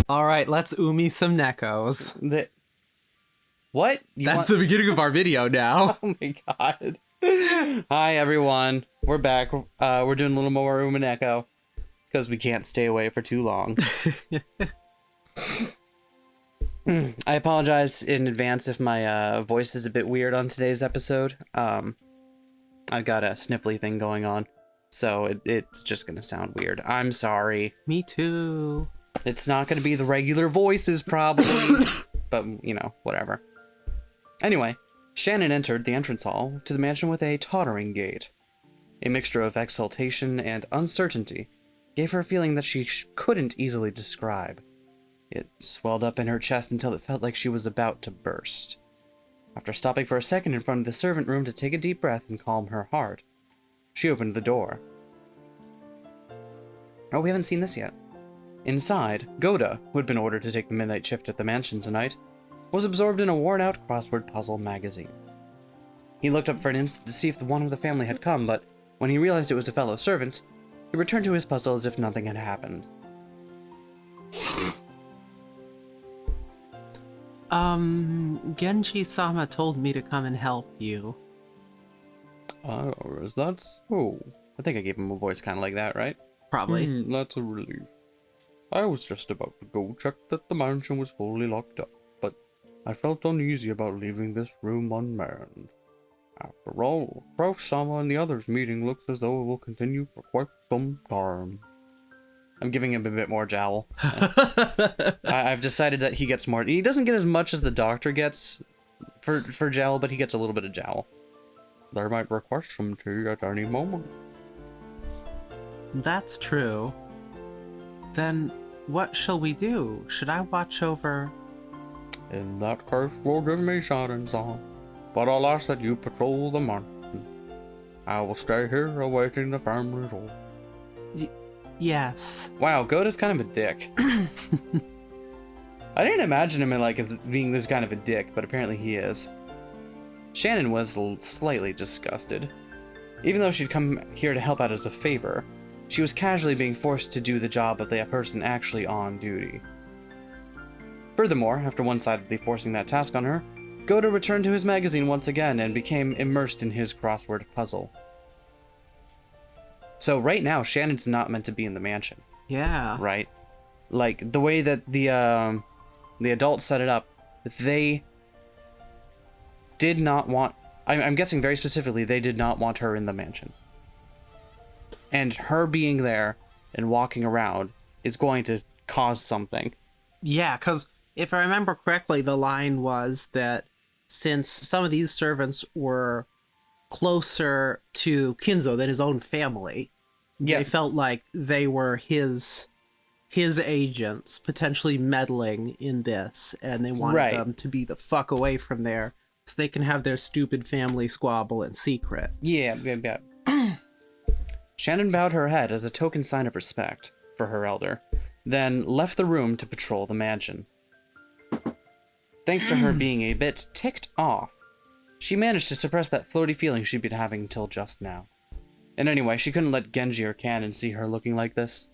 All right, let's umi some nekos. What? That's the beginning of our video now. Oh my god. Hi everyone. We're back. We're doing a little more Umineko because we can't stay away for too long. I apologize in advance if my voice is a bit weird on today's episode. I've got a sniffly thing going on, so it's just gonna sound weird. I'm sorry. Me too. It's not gonna be the regular voices probably, but you know, whatever. Anyway, Shannon entered the entrance hall to the mansion with a tottering gait. A mixture of exultation and uncertainty gave her a feeling that she couldn't easily describe. It swelled up in her chest until it felt like she was about to burst. After stopping for a second in front of the servant room to take a deep breath and calm her heart, she opened the door. Oh, we haven't seen this yet. Inside, Goda, who had been ordered to take the midnight shift at the mansion tonight, was absorbed in a worn-out crossword puzzle magazine. He looked up for an instant to see if one of the family had come, but when he realized it was a fellow servant, he returned to his puzzle as if nothing had happened. Genji-sama told me to come and help you. Oh, is that so? I think I gave him a voice kind of like that, right? Probably. That's a relief. I was just about to go check that the mansion was fully locked up, but I felt uneasy about leaving this room unmanned. After all, Kraus-sama and the others' meeting looks as though it will continue for quite some time. I'm giving him a bit more jowl. I've decided that he gets more. He doesn't get as much as the doctor gets for jowl, but he gets a little bit of jowl. They might request some tea at any moment. That's true. Then what shall we do? Should I watch over? In that case, we'll give me Shannon-san, but I'll ask that you patrol the mansion. I will stay here awaiting the family's order. Yes. Wow, Goda's kind of a dick. I didn't imagine him as being this kind of a dick, but apparently he is. Shannon was slightly disgusted. Even though she'd come here to help out as a favor, she was casually being forced to do the job of the person actually on duty. Furthermore, after one-sidedly forcing that task on her, Goda returned to his magazine once again and became immersed in his crossword puzzle. So right now, Shannon's not meant to be in the mansion. Yeah. Right? Like, the way that the adults set it up, they did not want... I'm guessing very specifically, they did not want her in the mansion. And her being there and walking around is going to cause something. Yeah, because if I remember correctly, the line was that since some of these servants were closer to Kinzo than his own family, they felt like they were his agents potentially meddling in this, and they wanted them to be the fuck away from there so they can have their stupid family squabble in secret. Yeah. Shannon bowed her head as a token sign of respect for her elder, then left the room to patrol the mansion. Thanks to her being a bit ticked off, she managed to suppress that floaty feeling she'd been having until just now. And anyway, she couldn't let Genji or Cannon see her looking like this.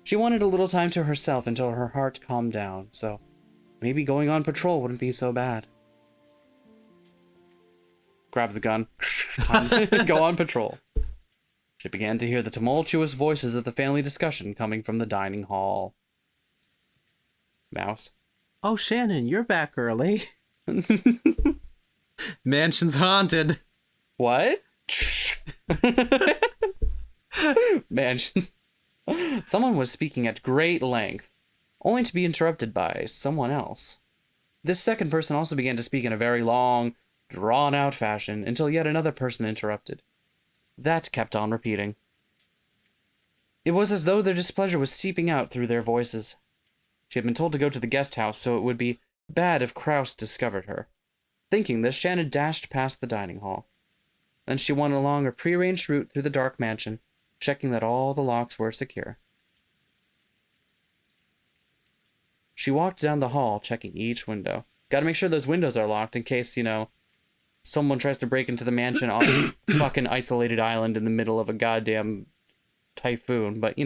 She wanted a little time to herself until her heart calmed down, so maybe going on patrol wouldn't be so bad. Grab the gun. Time to go on patrol. She began to hear the tumultuous voices of the family discussion coming from the dining hall. Mouse. Oh, Shannon, you're back early. Mansion's haunted. What? Mansions. Someone was speaking at great length, only to be interrupted by someone else. This second person also began to speak in a very long, drawn-out fashion until yet another person interrupted. That kept on repeating. It was as though their displeasure was seeping out through their voices. She had been told to go to the guest house, so it would be bad if Kraus discovered her. Thinking this, Shannon dashed past the dining hall. Then she went along a prearranged route through the dark mansion, checking that all the locks were secure. She walked down the hall, checking each window. Gotta make sure those windows are locked in case, someone tries to break into the mansion on a fucking isolated island in the middle of a goddamn typhoon, but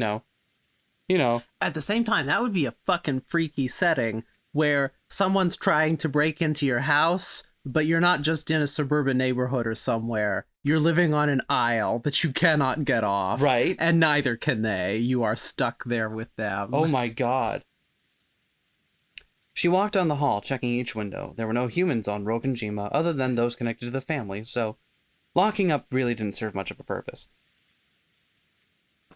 You know. At the same time, that would be a fucking freaky setting where someone's trying to break into your house, but you're not just in a suburban neighborhood or somewhere. You're living on an aisle that you cannot get off. Right. And neither can they. You are stuck there with them. Oh my god. She walked down the hall, checking each window. There were no humans on Rokkenjima other than those connected to the family, so locking up really didn't serve much of a purpose.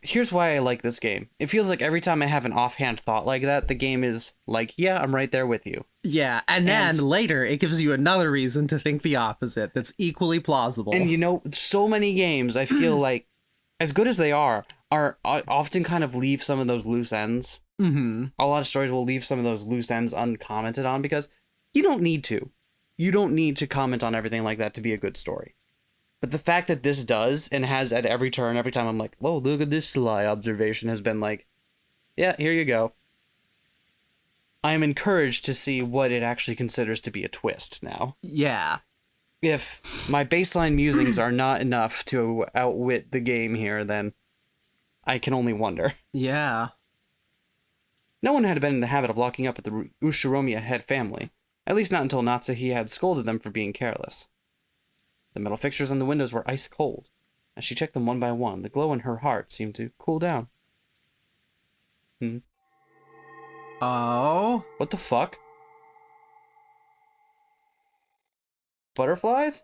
Here's why I like this game. It feels like every time I have an offhand thought like that, the game is like, yeah, I'm right there with you. Yeah, and then later it gives you another reason to think the opposite that's equally plausible. And you know, so many games, I feel like, as good as they are often kind of leave some of those loose ends. Mm-hmm. A lot of stories will leave some of those loose ends uncommented on because you don't need to. You don't need to comment on everything like that to be a good story. But the fact that this does, and has at every turn, every time I'm like, oh, look at this sly observation, has been like, yeah, here you go. I am encouraged to see what it actually considers to be a twist now. Yeah. If my baseline musings are not enough to outwit the game here, then I can only wonder. Yeah. No one had been in the habit of locking up at the Ushiromiya head family, at least not until Natsuhi had scolded them for being careless. The metal fixtures on the windows were ice cold. As she checked them one by one, the glow in her heart seemed to cool down. Oh? What the fuck? Butterflies?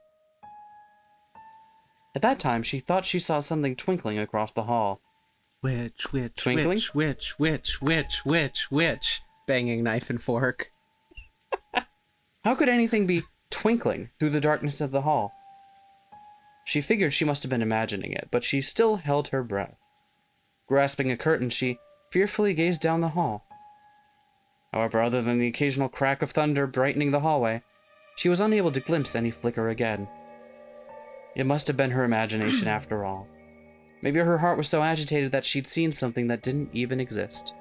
At that time, she thought she saw something twinkling across the hall. Witch, Twinkling? witch. Banging knife and fork. How could anything be twinkling through the darkness of the hall? She figured she must have been imagining it, but she still held her breath. Grasping a curtain, she fearfully gazed down the hall. However, other than the occasional crack of thunder brightening the hallway, she was unable to glimpse any flicker again. It must have been her imagination after all. Maybe her heart was so agitated that she'd seen something that didn't even exist.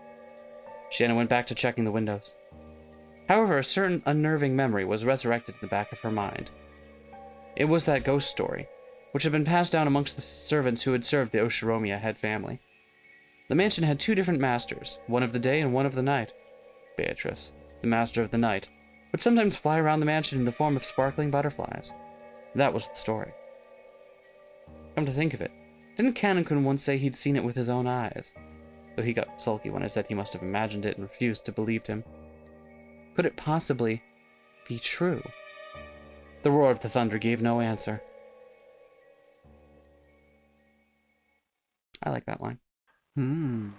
Shannon went back to checking the windows. However, a certain unnerving memory was resurrected in the back of her mind. It was that ghost story, which had been passed down amongst the servants who had served the Oshiromiya head family. The mansion had two different masters, one of the day and one of the night. Beatrice, the master of the night, would sometimes fly around the mansion in the form of sparkling butterflies. That was the story. Come to think of it, didn't Kanekun once say he'd seen it with his own eyes? Though he got sulky when I said he must have imagined it and refused to believe him. Could it possibly be true? The roar of the thunder gave no answer. I like that line. Do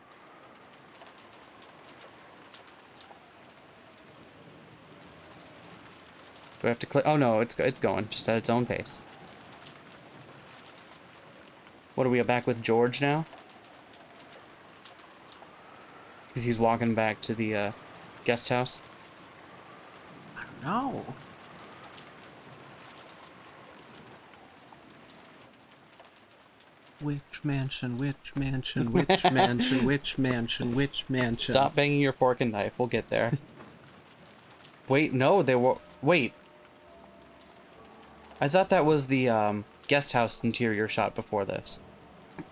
I have to click? Oh no, it's going, just at its own pace. What are we back with George now? Because he's walking back to the guest house. I don't know. Which mansion? Stop banging your fork and knife. We'll get there. Wait, no, they were... Wait. I thought that was the guest house interior shot before this.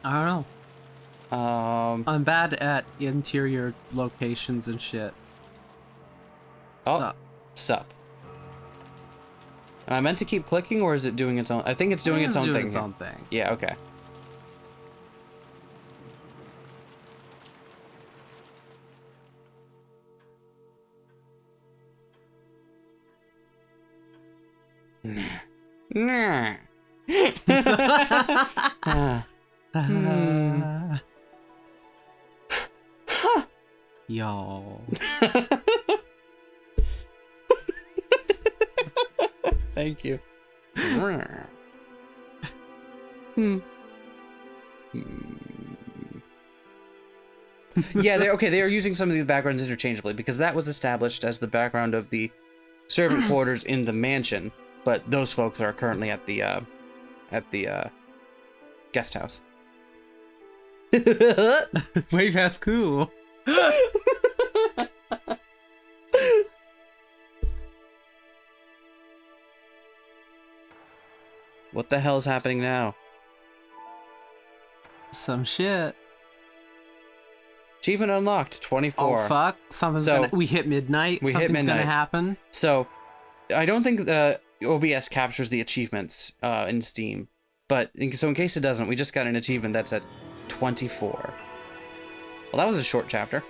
I don't know. I'm bad at interior locations and shit. Oh, sup. Am I meant to keep clicking, or is it doing its own... I think it's doing its own thing. Its own thing. Yeah, okay. Nah. Yo. Thank you. Yeah, they are using some of these backgrounds interchangeably because that was established as the background of the servant quarters in the mansion, but those folks are currently at the guest house. Way past cool. What the hell is happening now? Some shit. Achievement unlocked, 24. Oh, fuck. We hit midnight. Something's gonna happen. So, I don't think OBS captures the achievements in Steam. But, in case it doesn't, we just got an achievement that's at 24. Well, that was a short chapter.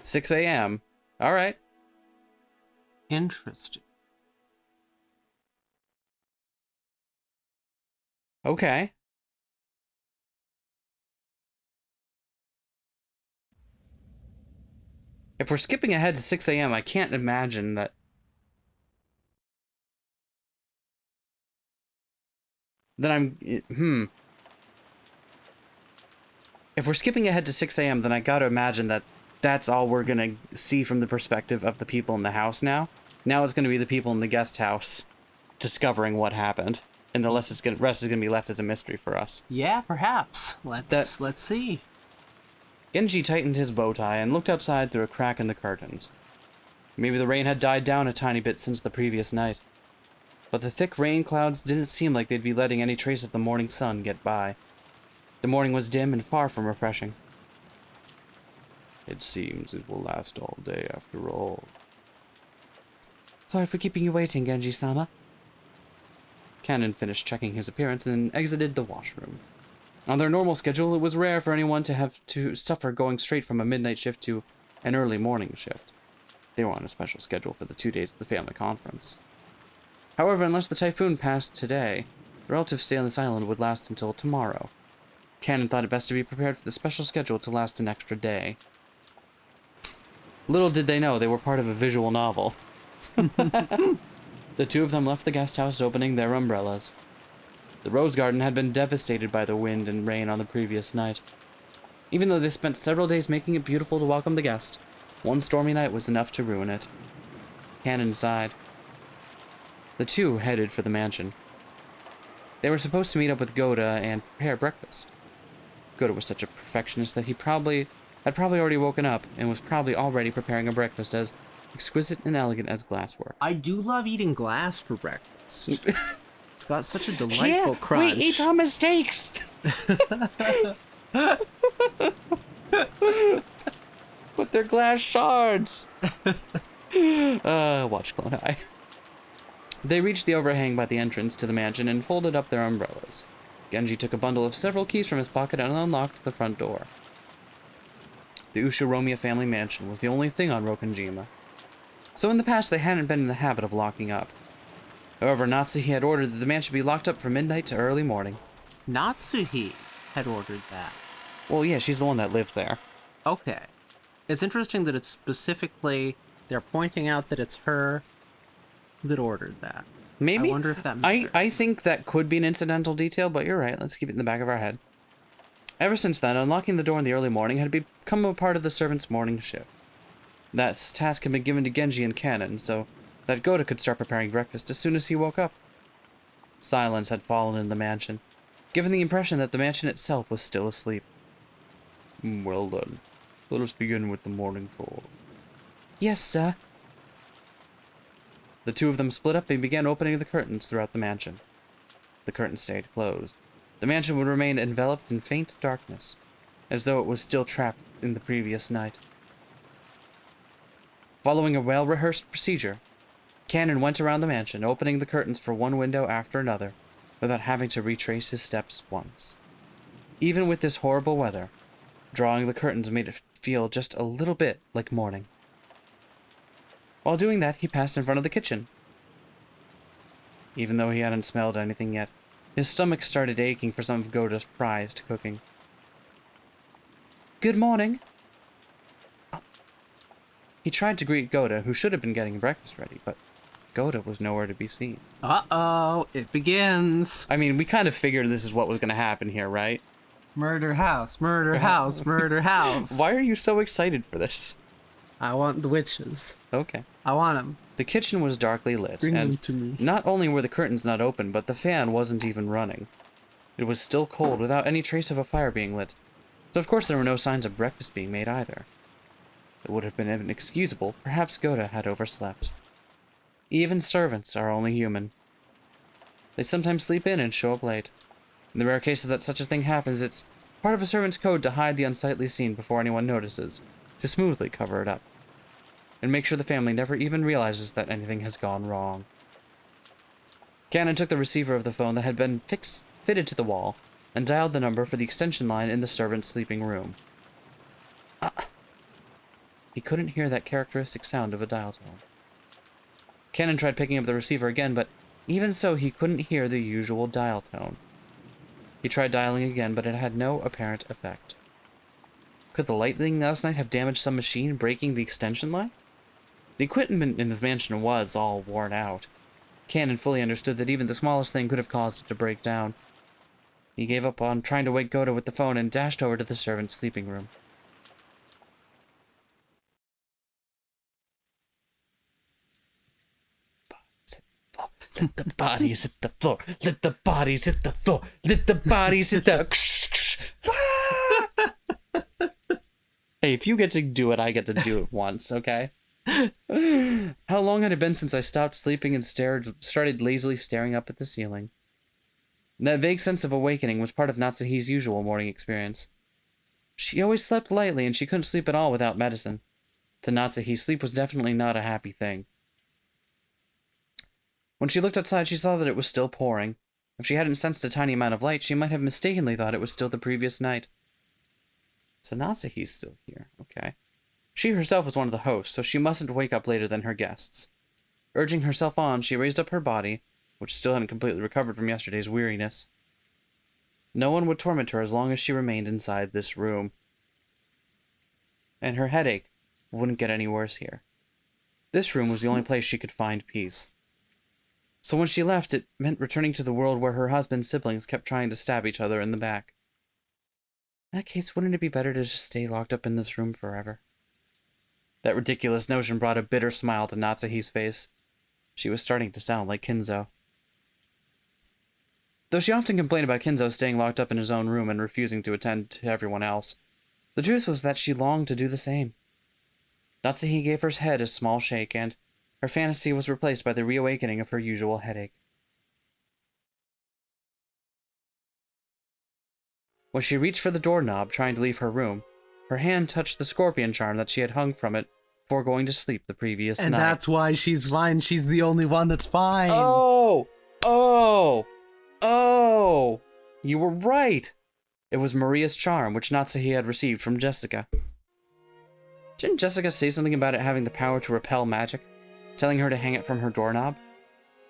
"6 a.m. All right. Interesting. Okay. If we're skipping ahead to 6 a.m., I can't imagine that... If we're skipping ahead to 6 a.m., then I gotta imagine that that's all we're gonna see from the perspective of the people in the house now. Now it's gonna be the people in the guest house discovering what happened. And the rest is gonna be left as a mystery for us. Yeah, perhaps. Let's see. Genji tightened his bow tie and looked outside through a crack in the curtains. Maybe the rain had died down a tiny bit since the previous night. But the thick rain clouds didn't seem like they'd be letting any trace of the morning sun get by. The morning was dim and far from refreshing. It seems it will last all day after all. Sorry for keeping you waiting, Genji-sama. Cannon finished checking his appearance and exited the washroom. On their normal schedule, it was rare for anyone to have to suffer going straight from a midnight shift to an early morning shift. They were on a special schedule for the 2 days of the family conference. However, unless the typhoon passed today, the relative stay on this island would last until tomorrow. Cannon thought it best to be prepared for the special schedule to last an extra day. Little did they know they were part of a visual novel. The two of them left the guest house opening their umbrellas. The rose garden had been devastated by the wind and rain on the previous night. Even though they spent several days making it beautiful to welcome the guest, one stormy night was enough to ruin it. Cannon sighed. The two headed for the mansion. They were supposed to meet up with Goda and prepare breakfast. Goda was such a perfectionist that he had probably already woken up and was probably already preparing a breakfast as exquisite and elegant as glassware. I do love eating glass for breakfast. It's got such a delightful crunch. We eat our mistakes! But they're glass shards! Watch Clone High. They reached the overhang by the entrance to the mansion and folded up their umbrellas. Genji took a bundle of several keys from his pocket and unlocked the front door. The Ushiromiya family mansion was the only thing on Rokkenjima. So in the past, they hadn't been in the habit of locking up. However, Natsuhi had ordered that the mansion be locked up from midnight to early morning. Natsuhi had ordered that. Well, yeah, she's the one that lives there. Okay. It's interesting that it's specifically, they're pointing out that it's her that ordered that. Maybe. I wonder if that matters. I think that could be an incidental detail, but you're right. Let's keep it in the back of our head. Ever since then, unlocking the door in the early morning had become a part of the servants' morning shift. That task had been given to Genji and Cannon, so that Goda could start preparing breakfast as soon as he woke up. Silence had fallen in the mansion, giving the impression that the mansion itself was still asleep. Well then, let us begin with the morning chores. Yes, sir. The two of them split up and began opening the curtains throughout the mansion. The curtains stayed closed. The mansion would remain enveloped in faint darkness, as though it was still trapped in the previous night. Following a well-rehearsed procedure, Cannon went around the mansion, opening the curtains for one window after another, without having to retrace his steps once. Even with this horrible weather, drawing the curtains made it feel just a little bit like morning. While doing that, he passed in front of the kitchen. Even though he hadn't smelled anything yet, his stomach started aching for some of Goda's prized cooking. Good morning. He tried to greet Goda, who should have been getting breakfast ready, but Goda was nowhere to be seen. Uh-oh, it begins. I mean, we kind of figured this is what was going to happen here, right? Murder house, murder house, murder house. Why are you so excited for this? I want the witches. Okay. I want them. The kitchen was darkly lit, Bring and them to me. not only were the curtains not open, but the fan wasn't even running. It was still cold, without any trace of a fire being lit. So of course there were no signs of breakfast being made either. It would have been inexcusable. Perhaps Goda had overslept. Even servants are only human. They sometimes sleep in and show up late. In the rare cases that such a thing happens, it's part of a servant's code to hide the unsightly scene before anyone notices, to smoothly cover it up, and make sure the family never even realizes that anything has gone wrong. Cannon took the receiver of the phone that had been fitted to the wall and dialed the number for the extension line in the servant's sleeping room. He couldn't hear that characteristic sound of a dial tone. Cannon tried picking up the receiver again, but even so, he couldn't hear the usual dial tone. He tried dialing again, but it had no apparent effect. Could the lightning last night have damaged some machine, breaking the extension line? The equipment in this mansion was all worn out. Cannon fully understood that even the smallest thing could have caused it to break down. He gave up on trying to wake Goda with the phone and dashed over to the servant's sleeping room. Let the bodies hit the floor. Let the bodies hit the floor. Let the bodies hit the... Hey, if you get to do it, I get to do it once, okay? How long had it been since I stopped sleeping and started lazily staring up at the ceiling? That vague sense of awakening was part of Natsuhi's usual morning experience. She always slept lightly, and she couldn't sleep at all without medicine. To Natsuhi, sleep was definitely not a happy thing. When she looked outside, she saw that it was still pouring. If she hadn't sensed a tiny amount of light, she might have mistakenly thought it was still the previous night. So Natsuhi's still here, okay. She herself was one of the hosts, so she mustn't wake up later than her guests. Urging herself on, she raised up her body, which still hadn't completely recovered from yesterday's weariness. No one would torment her as long as she remained inside this room. And her headache wouldn't get any worse here. This room was the only place she could find peace. So when she left, it meant returning to the world where her husband's siblings kept trying to stab each other in the back. In that case, wouldn't it be better to just stay locked up in this room forever? That ridiculous notion brought a bitter smile to Natsuhi's face. She was starting to sound like Kinzo. Though she often complained about Kinzo staying locked up in his own room and refusing to attend to everyone else, the truth was that she longed to do the same. Natsuhi gave her head a small shake, and her fantasy was replaced by the reawakening of her usual headache. When she reached for the doorknob, trying to leave her room, her hand touched the scorpion charm that she had hung from it before going to sleep the previous night. And that's why she's fine. She's the only one that's fine. Oh! You were right! It was Maria's charm, which Natsuhi had received from Jessica. Didn't Jessica say something about it having the power to repel magic? Telling her to hang it from her doorknob?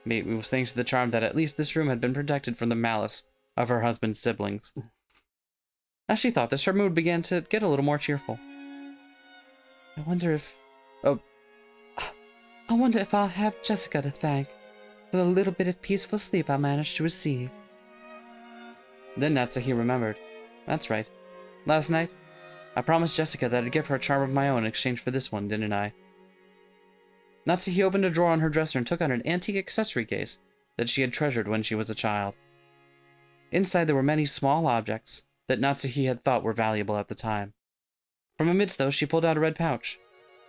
Maybe it was thanks to the charm that at least this room had been protected from the malice of her husband's siblings. As she thought this, her mood began to get a little more cheerful. I wonder if I'll have Jessica to thank for the little bit of peaceful sleep I managed to receive. Then Natsuhi remembered. That's right. Last night, I promised Jessica that I'd give her a charm of my own in exchange for this one, didn't I? Natsuhi opened a drawer on her dresser and took out an antique accessory case that she had treasured when she was a child. Inside there were many small objects that Natsuhi had thought were valuable at the time. From amidst those, she pulled out a red pouch.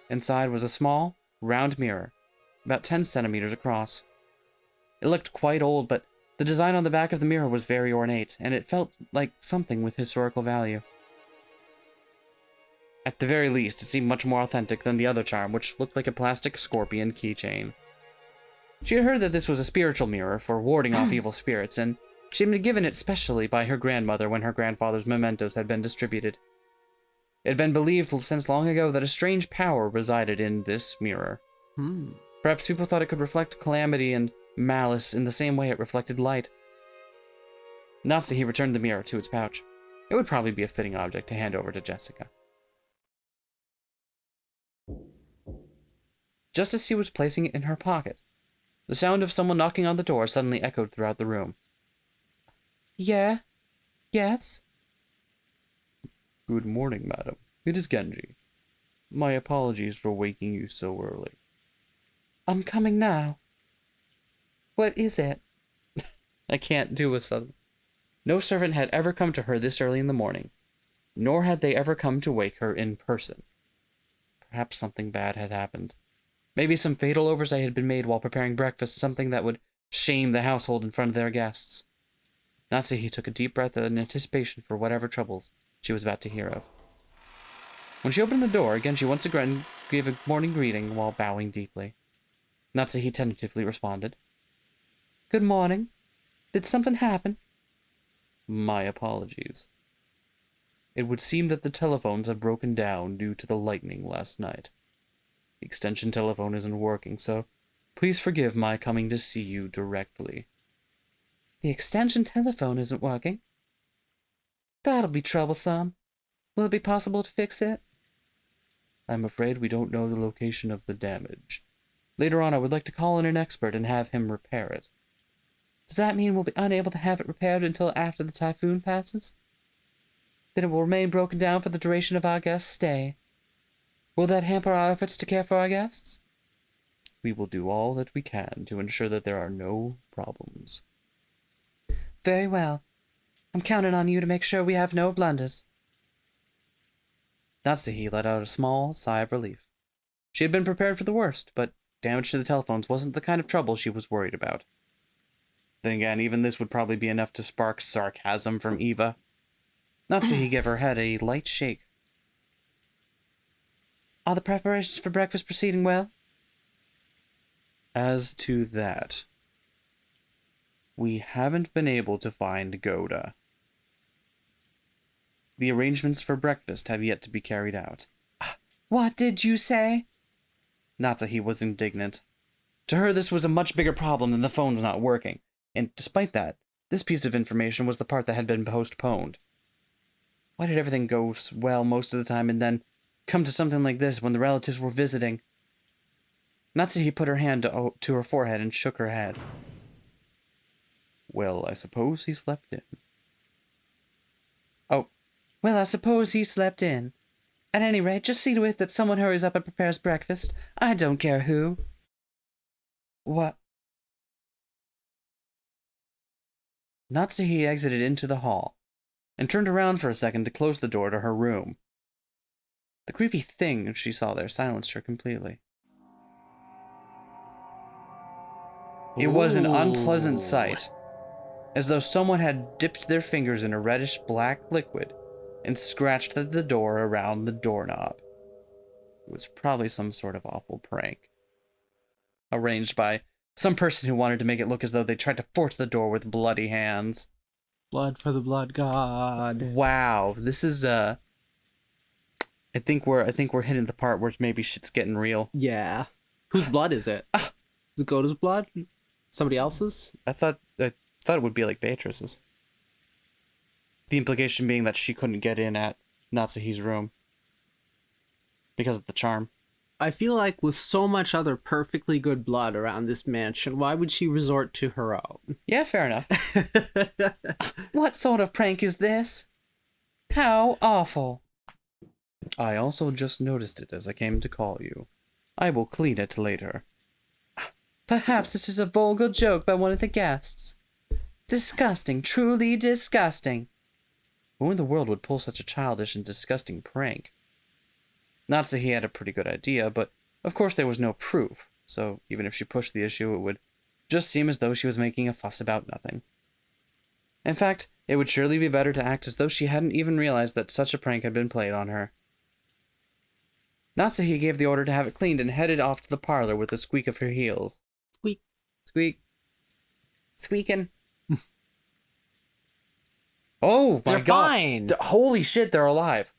Inside was a small, round mirror, about 10 centimeters across. It looked quite old, but the design on the back of the mirror was very ornate, and it felt like something with historical value. At the very least, it seemed much more authentic than the other charm, which looked like a plastic scorpion keychain. She had heard that this was a spiritual mirror for warding off evil spirits, and she had been given it specially by her grandmother when her grandfather's mementos had been distributed. It had been believed since long ago that a strange power resided in this mirror. Perhaps people thought it could reflect calamity and malice in the same way it reflected light. Natsuhi returned the mirror to its pouch. It would probably be a fitting object to hand over to Jessica. Just as she was placing it in her pocket, the sound of someone knocking on the door suddenly echoed throughout the room. Yeah? Yes? Good morning, madam. It is Genji. My apologies for waking you so early. I'm coming now. What is it? I can't do a sudden. No servant had ever come to her this early in the morning, nor had they ever come to wake her in person. Perhaps something bad had happened. Maybe some fatal oversight had been made while preparing breakfast, something that would shame the household in front of their guests. Natsuhi took a deep breath in anticipation for whatever troubles she was about to hear of. When she opened the door, Genji once again gave a morning greeting while bowing deeply. Natsuhi tentatively responded. Good morning. Did something happen? My apologies. It would seem that the telephones have broken down due to the lightning last night. The extension telephone isn't working, so please forgive my coming to see you directly. The extension telephone isn't working? That'll be troublesome. Will it be possible to fix it? I'm afraid we don't know the location of the damage. Later on, I would like to call in an expert and have him repair it. Does that mean we'll be unable to have it repaired until after the typhoon passes? Then it will remain broken down for the duration of our guest's stay. Will that hamper our efforts to care for our guests? We will do all that we can to ensure that there are no problems. Very well. I'm counting on you to make sure we have no blunders. Natsuhi let out a small sigh of relief. She had been prepared for the worst, but damage to the telephones wasn't the kind of trouble she was worried about. Then again, even this would probably be enough to spark sarcasm from Eva. Natsuhi gave her head a light shake. Are the preparations for breakfast proceeding well? As to that, we haven't been able to find Goda. The arrangements for breakfast have yet to be carried out. What did you say? Natsuhi was indignant. To her, this was a much bigger problem than the phones not working, and despite that, this piece of information was the part that had been postponed. Why did everything go well most of the time and then come to something like this when the relatives were visiting? Natsuhi put her hand to her forehead and shook her head. Well, I suppose he slept in. Oh, well, I suppose he slept in. At any rate, just see to it that someone hurries up and prepares breakfast. I don't care who. What? Natsuhi exited into the hall and turned around for a second to close the door to her room. The creepy thing she saw there silenced her completely. It was an unpleasant sight, as though someone had dipped their fingers in a reddish-black liquid and scratched at the door around the doorknob. It was probably some sort of awful prank, arranged by some person who wanted to make it look as though they tried to force the door with bloody hands. Blood for the blood god. Wow, this is I think we're hitting the part where maybe shit's getting real. Yeah. Whose blood is it? Is it Goda's blood? Somebody else's? I thought it would be like Beatrice's. The implication being that she couldn't get in at Natsuhi's room because of the charm. I feel like with so much other perfectly good blood around this mansion, why would she resort to her own? Yeah, fair enough. What sort of prank is this? How awful. I also just noticed it as I came to call you. I will clean it later. Perhaps this is a vulgar joke by one of the guests. Disgusting, truly disgusting. Who in the world would pull such a childish and disgusting prank? Natsuhi had a pretty good idea, but of course there was no proof, so even if she pushed the issue, it would just seem as though she was making a fuss about nothing. In fact, it would surely be better to act as though she hadn't even realized that such a prank had been played on her. Natsuhi gave the order to have it cleaned and headed off to the parlor with a squeak of her heels. Squeak, squeak, squeaking. Oh my They're god! fine. Holy shit, they're alive.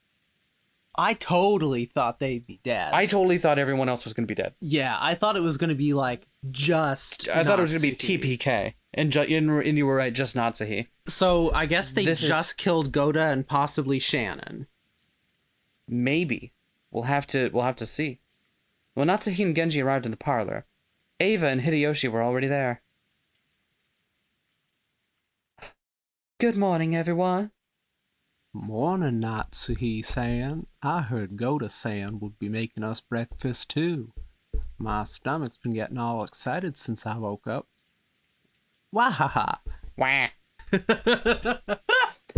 I totally thought they'd be dead. I totally thought everyone else was going to be dead. Yeah, I thought it was going to be like just. I thought it was going to be Natsuhi. TPK, and you were right, just Natsuhi. So I guess they This just killed Goda and possibly Shannon. Maybe we'll have to see. When Natsuhi and Genji arrived in the parlor, Eva and Hideyoshi were already there. Good morning, everyone. Morning, Natsuhi-san. I heard Goda-san would be making us breakfast too. My stomach's been getting all excited since I woke up. Wahaha! Wah.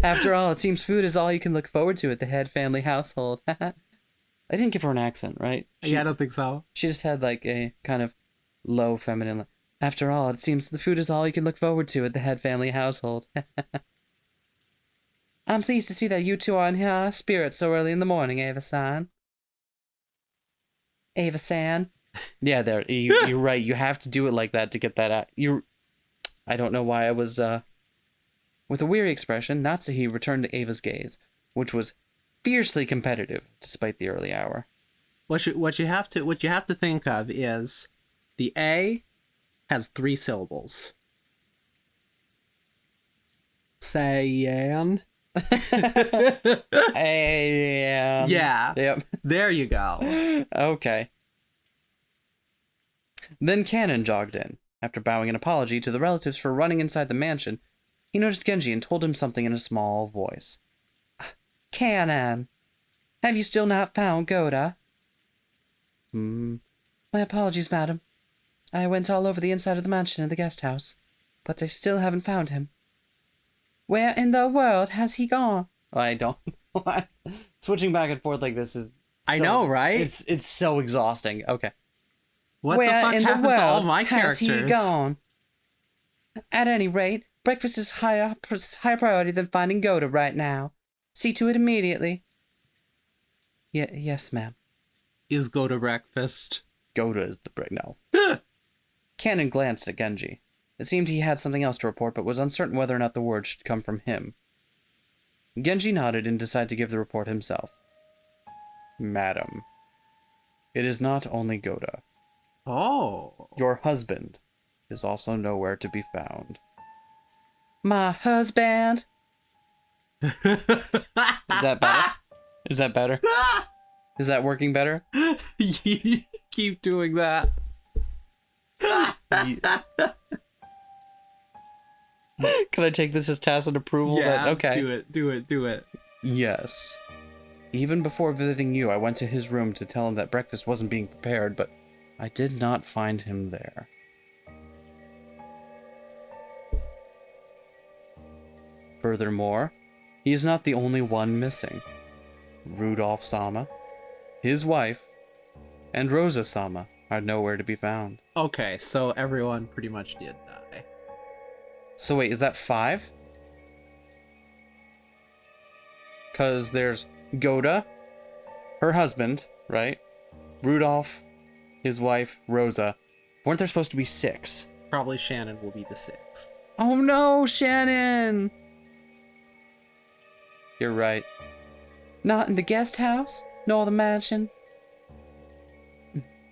After all, it seems food is all you can look forward to at the head family household. I didn't give her an accent, right? Yeah, I don't think so. She just had like a kind of low feminine. After all, it seems the food is all you can look forward to at the head family household. I'm pleased to see that you two are in high spirits so early in the morning, Ava-san. Ava-san. Yeah, there. You're right. You have to do it like that to get that out. I don't know why I was. With a weary expression, Natsuhi returned to Ava's gaze, which was fiercely competitive despite the early hour. What you have to think of is the A has 3 syllables. Sayan. Yeah. Yep. There you go. Okay. Then Cannon jogged in. After bowing an apology to the relatives for running inside the mansion, he noticed Genji and told him something in a small voice. Cannon, have you still not found Goda? My apologies, madam. I went all over the inside of the mansion and the guest house, but I still haven't found him. Where in the world has he gone? I don't know. Switching back and forth like this is... I know, right? It's so exhausting. Okay. What the fuck happened to all my characters? Has he gone? At any rate, breakfast is higher priority than finding Goda right now. See to it immediately. Yes, ma'am. Is go to breakfast. Goda is the break. No. Cannon glanced at Genji. It seemed he had something else to report, but was uncertain whether or not the words should come from him. Genji nodded and decided to give the report himself. Madam, it is not only Goda. Oh. Your husband is also nowhere to be found. My husband? Is that better? Is that better? Is that working better? Keep doing that. Can I take this as tacit approval? Yeah, Okay. Do it. Yes. Even before visiting you, I went to his room to tell him that breakfast wasn't being prepared, but I did not find him there. Furthermore, he is not the only one missing. Rudolph Sama, his wife, and Rosa Sama are nowhere to be found. Okay, so everyone pretty much did die. So wait, is that 5? Because there's Goda, her husband, right? Rudolph, his wife, Rosa. Weren't there supposed to be 6? Probably Shannon will be the 6th. Oh no, Shannon! You're right. Not in the guest house? Nor the mansion?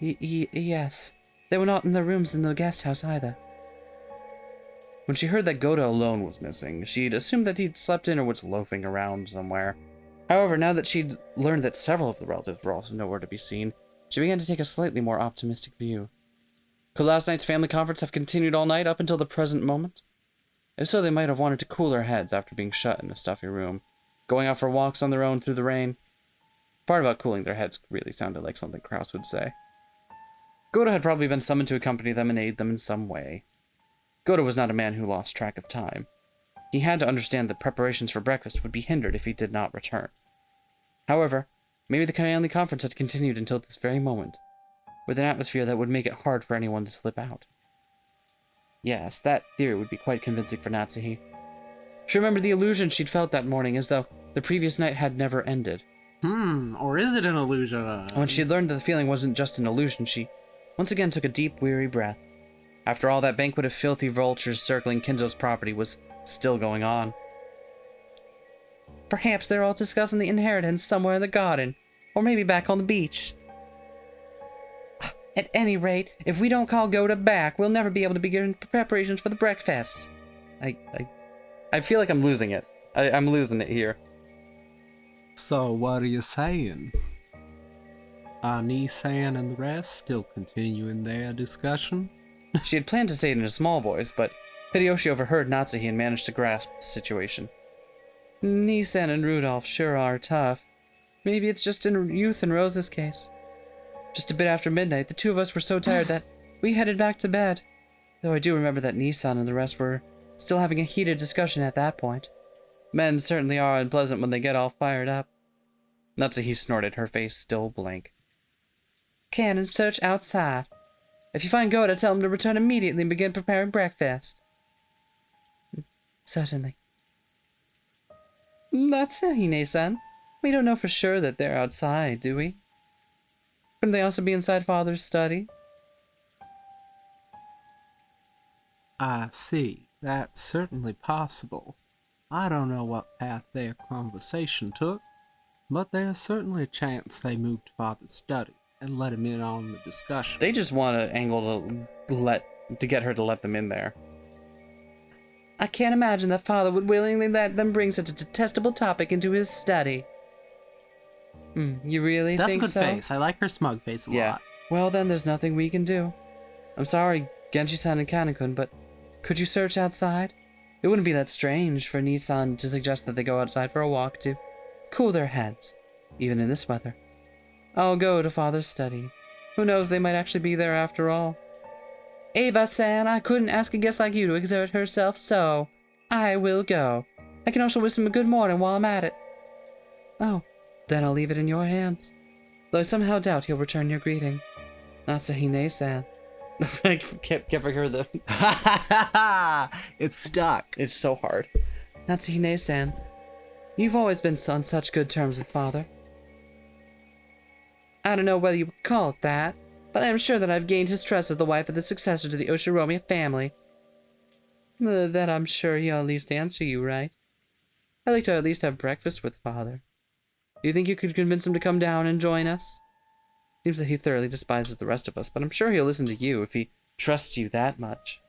Yes. They were not in their rooms in the guest house either. When she heard that Goda alone was missing, she'd assumed that he'd slept in or was loafing around somewhere. However, now that she'd learned that several of the relatives were also nowhere to be seen, she began to take a slightly more optimistic view. Could last night's family conference have continued all night up until the present moment? If so, they might have wanted to cool their heads after being shut in a stuffy room, going out for walks on their own through the rain. The part about cooling their heads really sounded like something Kraus would say. Goda had probably been summoned to accompany them and aid them in some way. Goda was not a man who lost track of time. He had to understand that preparations for breakfast would be hindered if he did not return. However, maybe the family conference had continued until this very moment, with an atmosphere that would make it hard for anyone to slip out. Yes, that theory would be quite convincing for Natsuhi. She remembered the illusion she'd felt that morning, as though the previous night had never ended. Or is it an illusion? When she had learned that the feeling wasn't just an illusion, she once again took a deep, weary breath. After all, that banquet of filthy vultures circling Kinzo's property was still going on. Perhaps they're all discussing the inheritance somewhere in the garden, or maybe back on the beach. At any rate, if we don't call Goda back, we'll never be able to begin preparations for the breakfast. I feel like I'm losing it. I'm losing it here. So what are you saying? Nissan and the rest still continuing their discussion? She had planned to say it in a small voice, but Hideyoshi overheard Natsuhi and managed to grasp the situation. Nissan and Rudolph sure are tough. Maybe it's just in Youth and Rosa's case. Just a bit after midnight, the two of us were so tired that we headed back to bed. Though I do remember that Nissan and the rest were still having a heated discussion at that point. Men certainly are unpleasant when they get all fired up. Natsuhi snorted, her face still blank. Cannon, search outside. If you find Goda, tell him to return immediately and begin preparing breakfast. Certainly. Natsuhi-san. We don't know for sure that they're outside, do we? Couldn't they also be inside Father's study? I see. That's certainly possible. I don't know what path their conversation took, but there's certainly a chance they moved to Father's study and let him in on the discussion. They just want an angle to get her to let them in there. I can't imagine that Father would willingly let them bring such a detestable topic into his study. You really think so? That's a good face. I like her smug face a lot. Well, then there's nothing we can do. I'm sorry, Genji-san and Kanekun, but could you search outside? It wouldn't be that strange for Nissan to suggest that they go outside for a walk to cool their heads, even in this weather. I'll go to Father's study. Who knows, they might actually be there after all. Ava-san, I couldn't ask a guest like you to exert herself, so I will go. I can also wish him a good morning while I'm at it. Oh, then I'll leave it in your hands. Though I somehow doubt he'll return your greeting. Natsuhi-san. I kept giving her the... It's stuck. It's so hard. Natsuhi-san, you've always been on such good terms with Father. I don't know whether you would call it that, but I am sure that I've gained his trust as the wife of the successor to the Oshiromiya family. That I'm sure he'll at least answer you, right? I'd like to at least have breakfast with Father. Do you think you could convince him to come down and join us? Seems that he thoroughly despises the rest of us, but I'm sure he'll listen to you if he trusts you that much.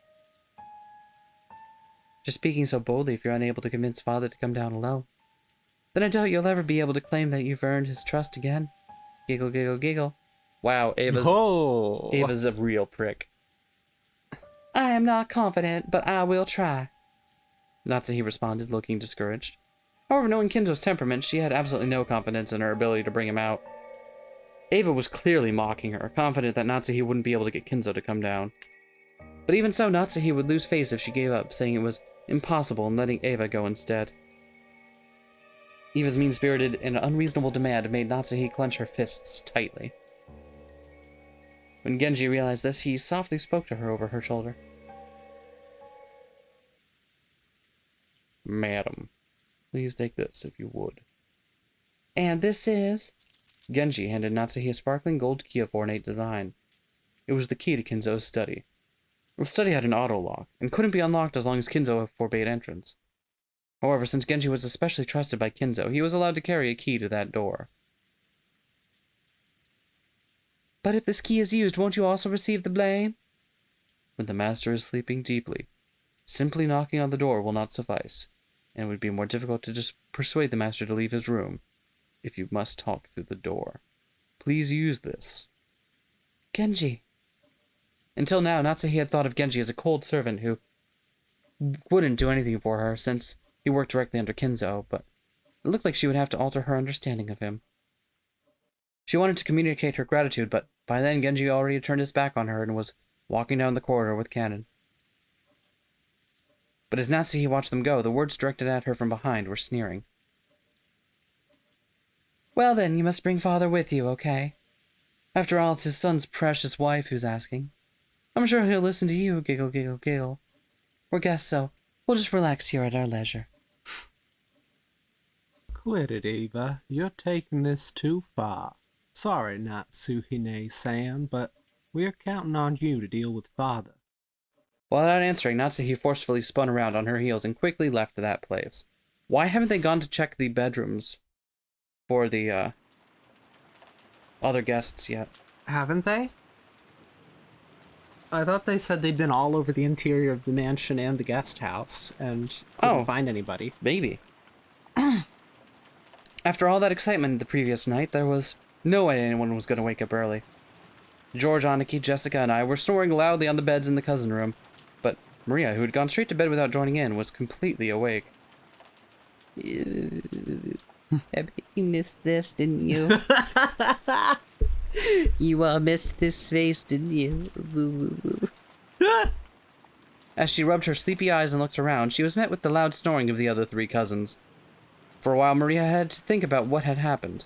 Just speaking so boldly if you're unable to convince Father to come down alone. Then I doubt you'll ever be able to claim that you've earned his trust again. Giggle, giggle, giggle. Wow, Ava's a real prick. I am not confident, but I will try. Natsuhi responded, looking discouraged. However, knowing Kinzo's temperament, she had absolutely no confidence in her ability to bring him out. Ava was clearly mocking her, confident that Natsuhi wouldn't be able to get Kinzo to come down. But even so, Natsuhi would lose face if she gave up, saying it was impossible and letting Ava go instead. Ava's mean-spirited and unreasonable demand made Natsuhi clench her fists tightly. When Genji realized this, he softly spoke to her over her shoulder. Madam, please take this if you would. And this is... Genji handed Natsuhi a sparkling gold key of ornate design. It was the key to Kinzo's study. The study had an auto-lock, and couldn't be unlocked as long as Kinzo forbade entrance. However, since Genji was especially trusted by Kinzo, he was allowed to carry a key to that door. But if this key is used, won't you also receive the blame? When the master is sleeping deeply, simply knocking on the door will not suffice, and it would be more difficult to just persuade the master to leave his room, if you must talk through the door. Please use this. Genji. Until now, Natsuhi had thought of Genji as a cold servant who wouldn't do anything for her, since he worked directly under Kinzo, but it looked like she would have to alter her understanding of him. She wanted to communicate her gratitude, but by then Genji already turned his back on her and was walking down the corridor with Cannon. But as Natsuhi watched them go, the words directed at her from behind were sneering. Well then, you must bring Father with you, okay? After all, it's his son's precious wife who's asking. I'm sure he'll listen to you, giggle, giggle, giggle. We're guests, so we'll just relax here at our leisure. Quit it, Eva. You're taking this too far. Sorry, Natsuhine-san, but we're counting on you to deal with Father. Without answering, Natsuhi forcefully spun around on her heels and quickly left that place. Why haven't they gone to check the bedrooms for the, other guests yet? Haven't they? I thought they said they'd been all over the interior of the mansion and the guest house, and couldn't find anybody. Maybe. After all that excitement the previous night, there was no way anyone was going to wake up early. George, Aniki, Jessica, and I were snoring loudly on the beds in the cousin room, but Maria, who had gone straight to bed without joining in, was completely awake. I bet you missed this, didn't you? You all missed this face, didn't you? Woo, woo, woo. As she rubbed her sleepy eyes and looked around, she was met with the loud snoring of the other three cousins. For a while, Maria had to think about what had happened.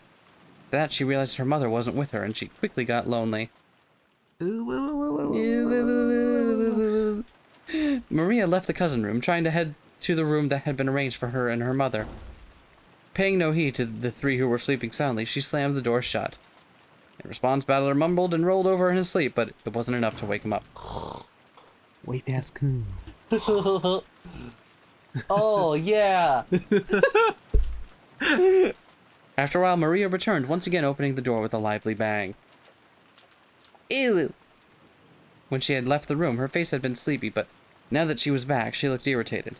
After that, she realized her mother wasn't with her, and she quickly got lonely. Maria left the cousin room, trying to head to the room that had been arranged for her and her mother. Paying no heed to the three who were sleeping soundly, she slammed the door shut. In response, Battler mumbled and rolled over in his sleep, but it wasn't enough to wake him up. Way past cool. Oh, yeah! After a while, Maria returned, once again opening the door with a lively bang. Ew. When she had left the room, her face had been sleepy, but now that she was back, she looked irritated.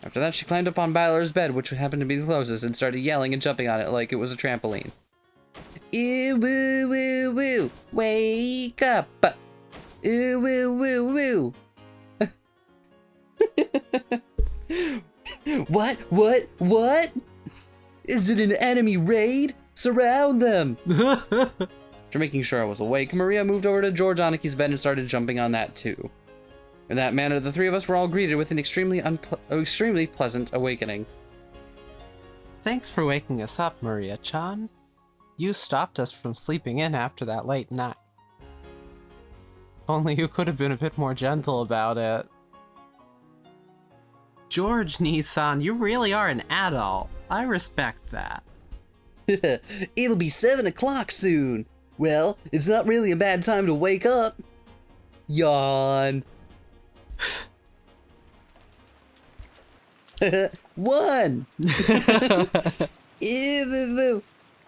After that, she climbed up on Battler's bed, which happened to be the closest, and started yelling and jumping on it like it was a trampoline. Ew, woo, woo, woo. Wake up. Ew, woo, woo, woo. What? Is it an enemy raid? Surround them! After making sure I was awake, Maria moved over to George Oniki's bed and started jumping on that too. In that manner, the three of us were all greeted with an extremely pleasant awakening. Thanks for waking us up, Maria-chan. You stopped us from sleeping in after that late night. Only you could have been a bit more gentle about it. George Nissan, you really are an adult. I respect that. It'll be 7 o'clock soon. Well, it's not really a bad time to wake up. Yawn. 1. Ew,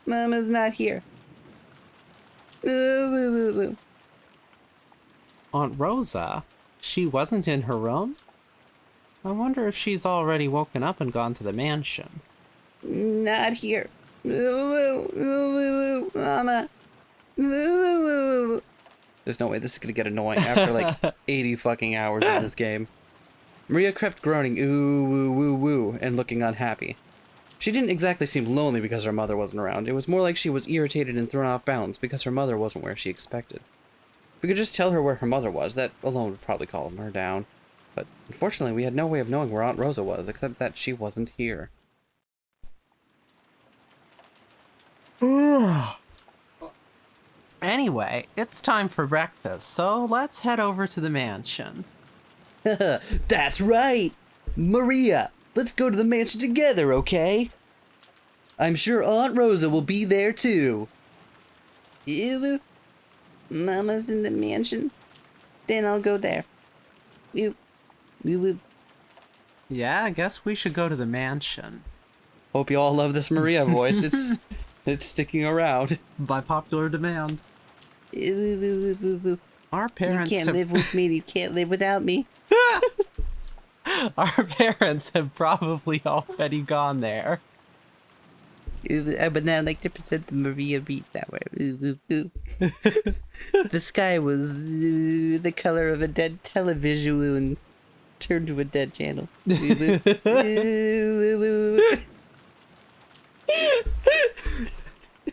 Mama's not here. Aunt Rosa? She wasn't in her room? I wonder if she's already woken up and gone to the mansion. Not here. Mama. There's no way this is gonna get annoying after like 80 fucking hours of this game. Maria crept groaning, ooh, woo, woo, woo, and looking unhappy. She didn't exactly seem lonely because her mother wasn't around. It was more like she was irritated and thrown off balance because her mother wasn't where she expected. If we could just tell her where her mother was, that alone would probably calm her down. But unfortunately, we had no way of knowing where Aunt Rosa was, except that she wasn't here. Anyway, it's time for breakfast, so let's head over to the mansion. That's right! Maria, let's go to the mansion together, okay? I'm sure Aunt Rosa will be there too. Ew. Mama's in the mansion? Then I'll go there. Ew. Ew. Yeah, I guess we should go to the mansion. Hope you all love this Maria voice. It's sticking around. By popular demand. Ew. Our parents You can't have... live with me, you can't live without me. Our parents have probably already gone there. I would now like to present the Maria Beats Hour. The sky was the color of a dead television and turned to a dead channel.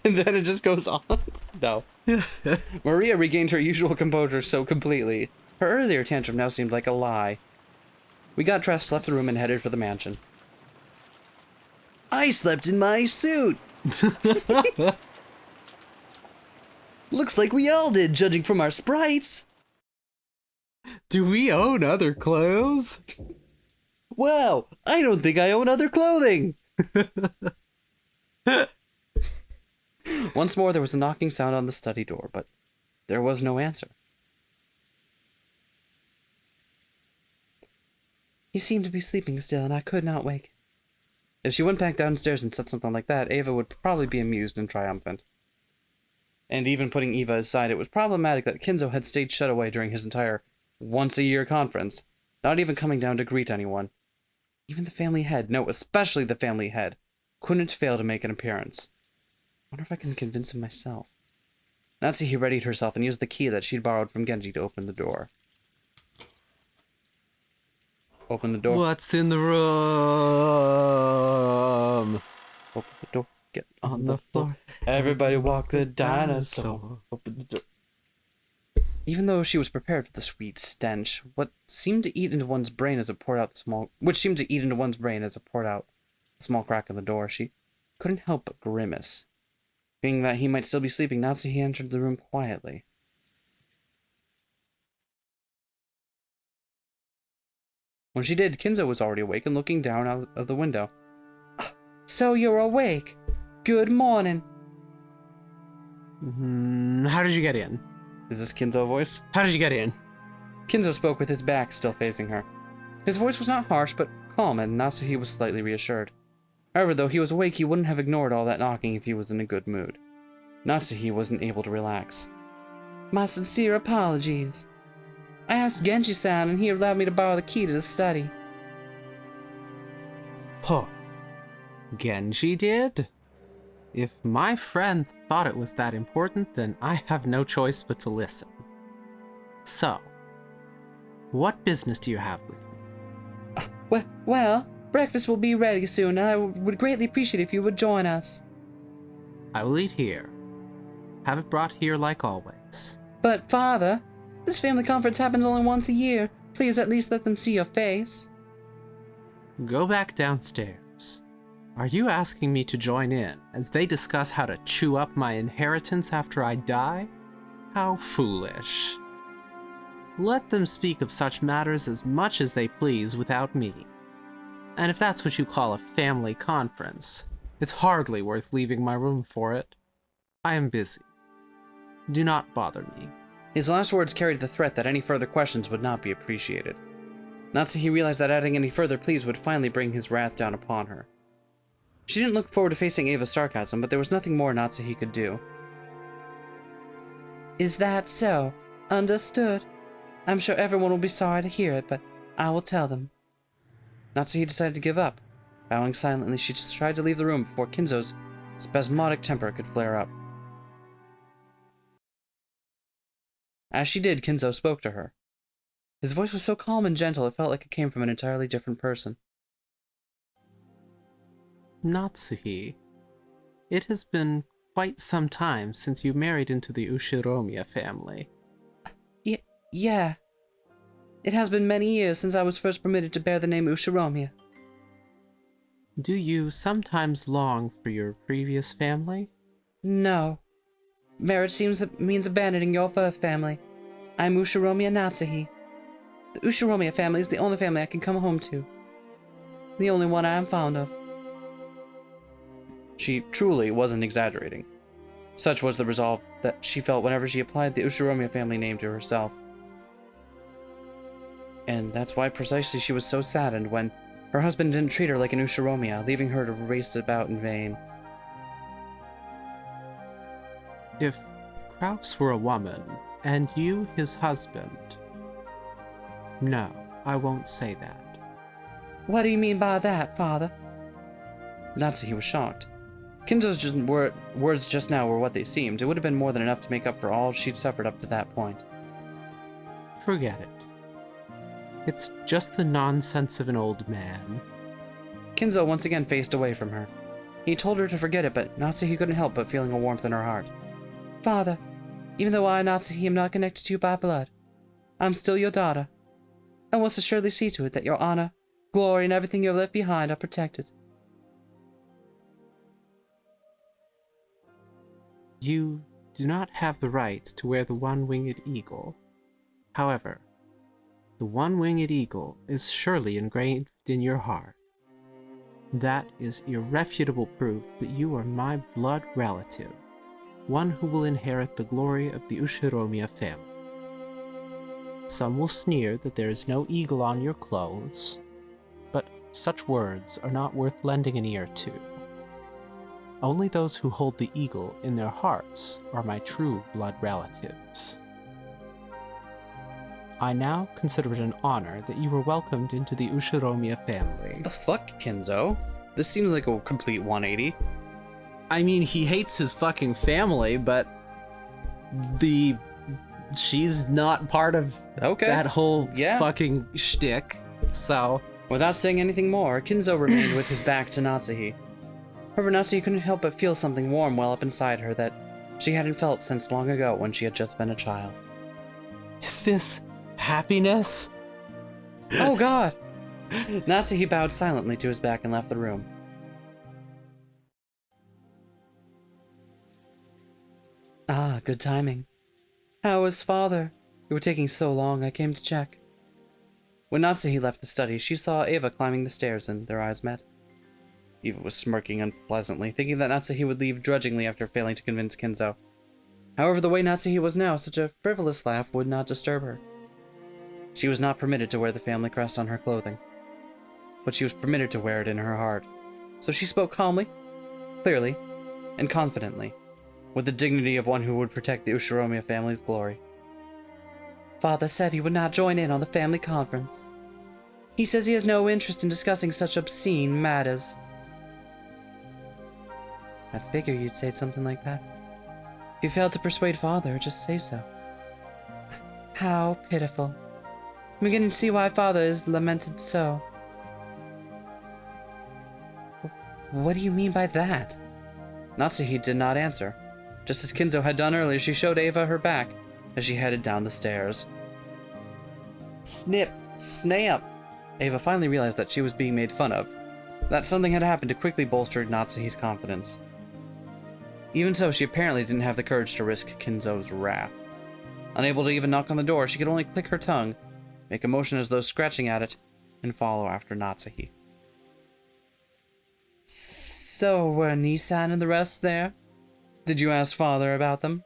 And then it just goes on. No. Maria regained her usual composure so completely. Her earlier tantrum now seemed like a lie. We got dressed, left the room, and headed for the mansion. I slept in my suit. Looks like we all did, judging from our sprites. Do we own other clothes? Wow, I don't think I own other clothing. Once more, there was a knocking sound on the study door, but there was no answer. He seemed to be sleeping still, and I could not wake. If she went back downstairs and said something like that, Ava would probably be amused and triumphant. And even putting Eva aside, it was problematic that Kinzo had stayed shut away during his entire once-a-year conference, not even coming down to greet anyone. Even the family head, no, especially the family head, couldn't fail to make an appearance. I wonder if I can convince him myself. Natsuhi readied herself and used the key that she'd borrowed from Genji to open the door. Open the door. What's in the room? Open the door. Get on the floor. Everybody walk the dinosaur. Open the door. Even though she was prepared for the sweet stench, what seemed to eat into one's brain as it poured out the small crack in the door, she couldn't help but grimace. Thinking that he might still be sleeping, Natsuhi entered the room quietly. When she did, Kinzo was already awake and looking down out of the window. So you're awake. Good morning. How did you get in? Is this Kinzo voice? How did you get in? Kinzo spoke with his back still facing her. His voice was not harsh, but calm, and Natsuhi was slightly reassured. However, though he was awake, he wouldn't have ignored all that knocking if he was in a good mood. Natsuhi wasn't able to relax. My sincere apologies. I asked Genji-san, and he allowed me to borrow the key to the study. Huh. Genji did? If my friend thought it was that important, then I have no choice but to listen. So, what business do you have with me? Well, breakfast will be ready soon, and I would greatly appreciate if you would join us. I will eat here. Have it brought here like always. But, Father, this family conference happens only once a year. Please at least let them see your face. Go back downstairs. Are you asking me to join in as they discuss how to chew up my inheritance after I die? How foolish. Let them speak of such matters as much as they please without me. And if that's what you call a family conference, it's hardly worth leaving my room for it. I am busy. Do not bother me. His last words carried the threat that any further questions would not be appreciated. Natsuhi realized that adding any further pleas would finally bring his wrath down upon her. She didn't look forward to facing Ava's sarcasm, but there was nothing more Natsuhi could do. Is that so? Understood. I'm sure everyone will be sorry to hear it, but I will tell them. Natsuhi decided to give up. Bowing silently, she just tried to leave the room before Kinzo's spasmodic temper could flare up. As she did, Kinzo spoke to her. His voice was so calm and gentle, it felt like it came from an entirely different person. Natsuhi, it has been quite some time since you married into the Ushiromiya family. Yeah. It has been many years since I was first permitted to bear the name Ushiromiya. Do you sometimes long for your previous family? No. Marriage means abandoning your birth family. I'm Ushiromiya Natsuhi. The Ushiromiya family is the only family I can come home to. The only one I am fond of. She truly wasn't exaggerating. Such was the resolve that she felt whenever she applied the Ushiromiya family name to herself. And that's why precisely she was so saddened when her husband didn't treat her like an Ushiromiya, leaving her to race about in vain. If Kraus were a woman, and you his husband... No, I won't say that. What do you mean by that, Father? Natsuhi was shocked. Kinzo's words just now were what they seemed. It would have been more than enough to make up for all she'd suffered up to that point. Forget it. It's just the nonsense of an old man. Kinzo once again faced away from her. He told her to forget it, but Natsuhi couldn't help but feeling a warmth in her heart. Father, even though I, Natsuhi, am not connected to you by blood, I'm still your daughter. I will assuredly see to it that your honor, glory, and everything you have left behind are protected. You do not have the right to wear the one-winged eagle. However, the one-winged eagle is surely engraved in your heart. That is irrefutable proof that you are my blood relative, one who will inherit the glory of the Ushiromiya family. Some will sneer that there is no eagle on your clothes, but such words are not worth lending an ear to. Only those who hold the eagle in their hearts are my true blood relatives. I now consider it an honor that you were welcomed into the Ushiromiya family. The fuck, Kinzo? This seems like a complete 180. I mean, he hates his fucking family, but she's not part of that whole fucking shtick, so... Without saying anything more, Kinzo remained with his back to Natsuhi. However, Natsuhi couldn't help but feel something warm well up inside her that she hadn't felt since long ago when she had just been a child. Is this happiness? Oh god! Natsuhi bowed silently to his back and left the room. Ah, good timing. How is father? You were taking so long, I came to check. When Natsuhi left the study, she saw Eva climbing the stairs and their eyes met. Eva was smirking unpleasantly, thinking that Natsuhi would leave grudgingly after failing to convince Kinzo. However, the way Natsuhi was now, such a frivolous laugh would not disturb her. She was not permitted to wear the family crest on her clothing, but she was permitted to wear it in her heart. So she spoke calmly, clearly, and confidently, with the dignity of one who would protect the Ushiromiya family's glory. Father said he would not join in on the family conference. He says he has no interest in discussing such obscene matters. I'd figure you'd say something like that. If you failed to persuade father, just say so. How pitiful. I'm beginning to see why father is lamented so. What do you mean by that? Natsuhi did not answer. Just as Kinzo had done earlier, she showed Eva her back as she headed down the stairs. Snip! Snap! Eva finally realized that she was being made fun of. That something had happened to quickly bolster Natsuhi's confidence. Even so, she apparently didn't have the courage to risk Kinzo's wrath. Unable to even knock on the door, she could only click her tongue, make a motion as though scratching at it, and follow after Natsuhi. So, were Nissan and the rest there? Did you ask father about them?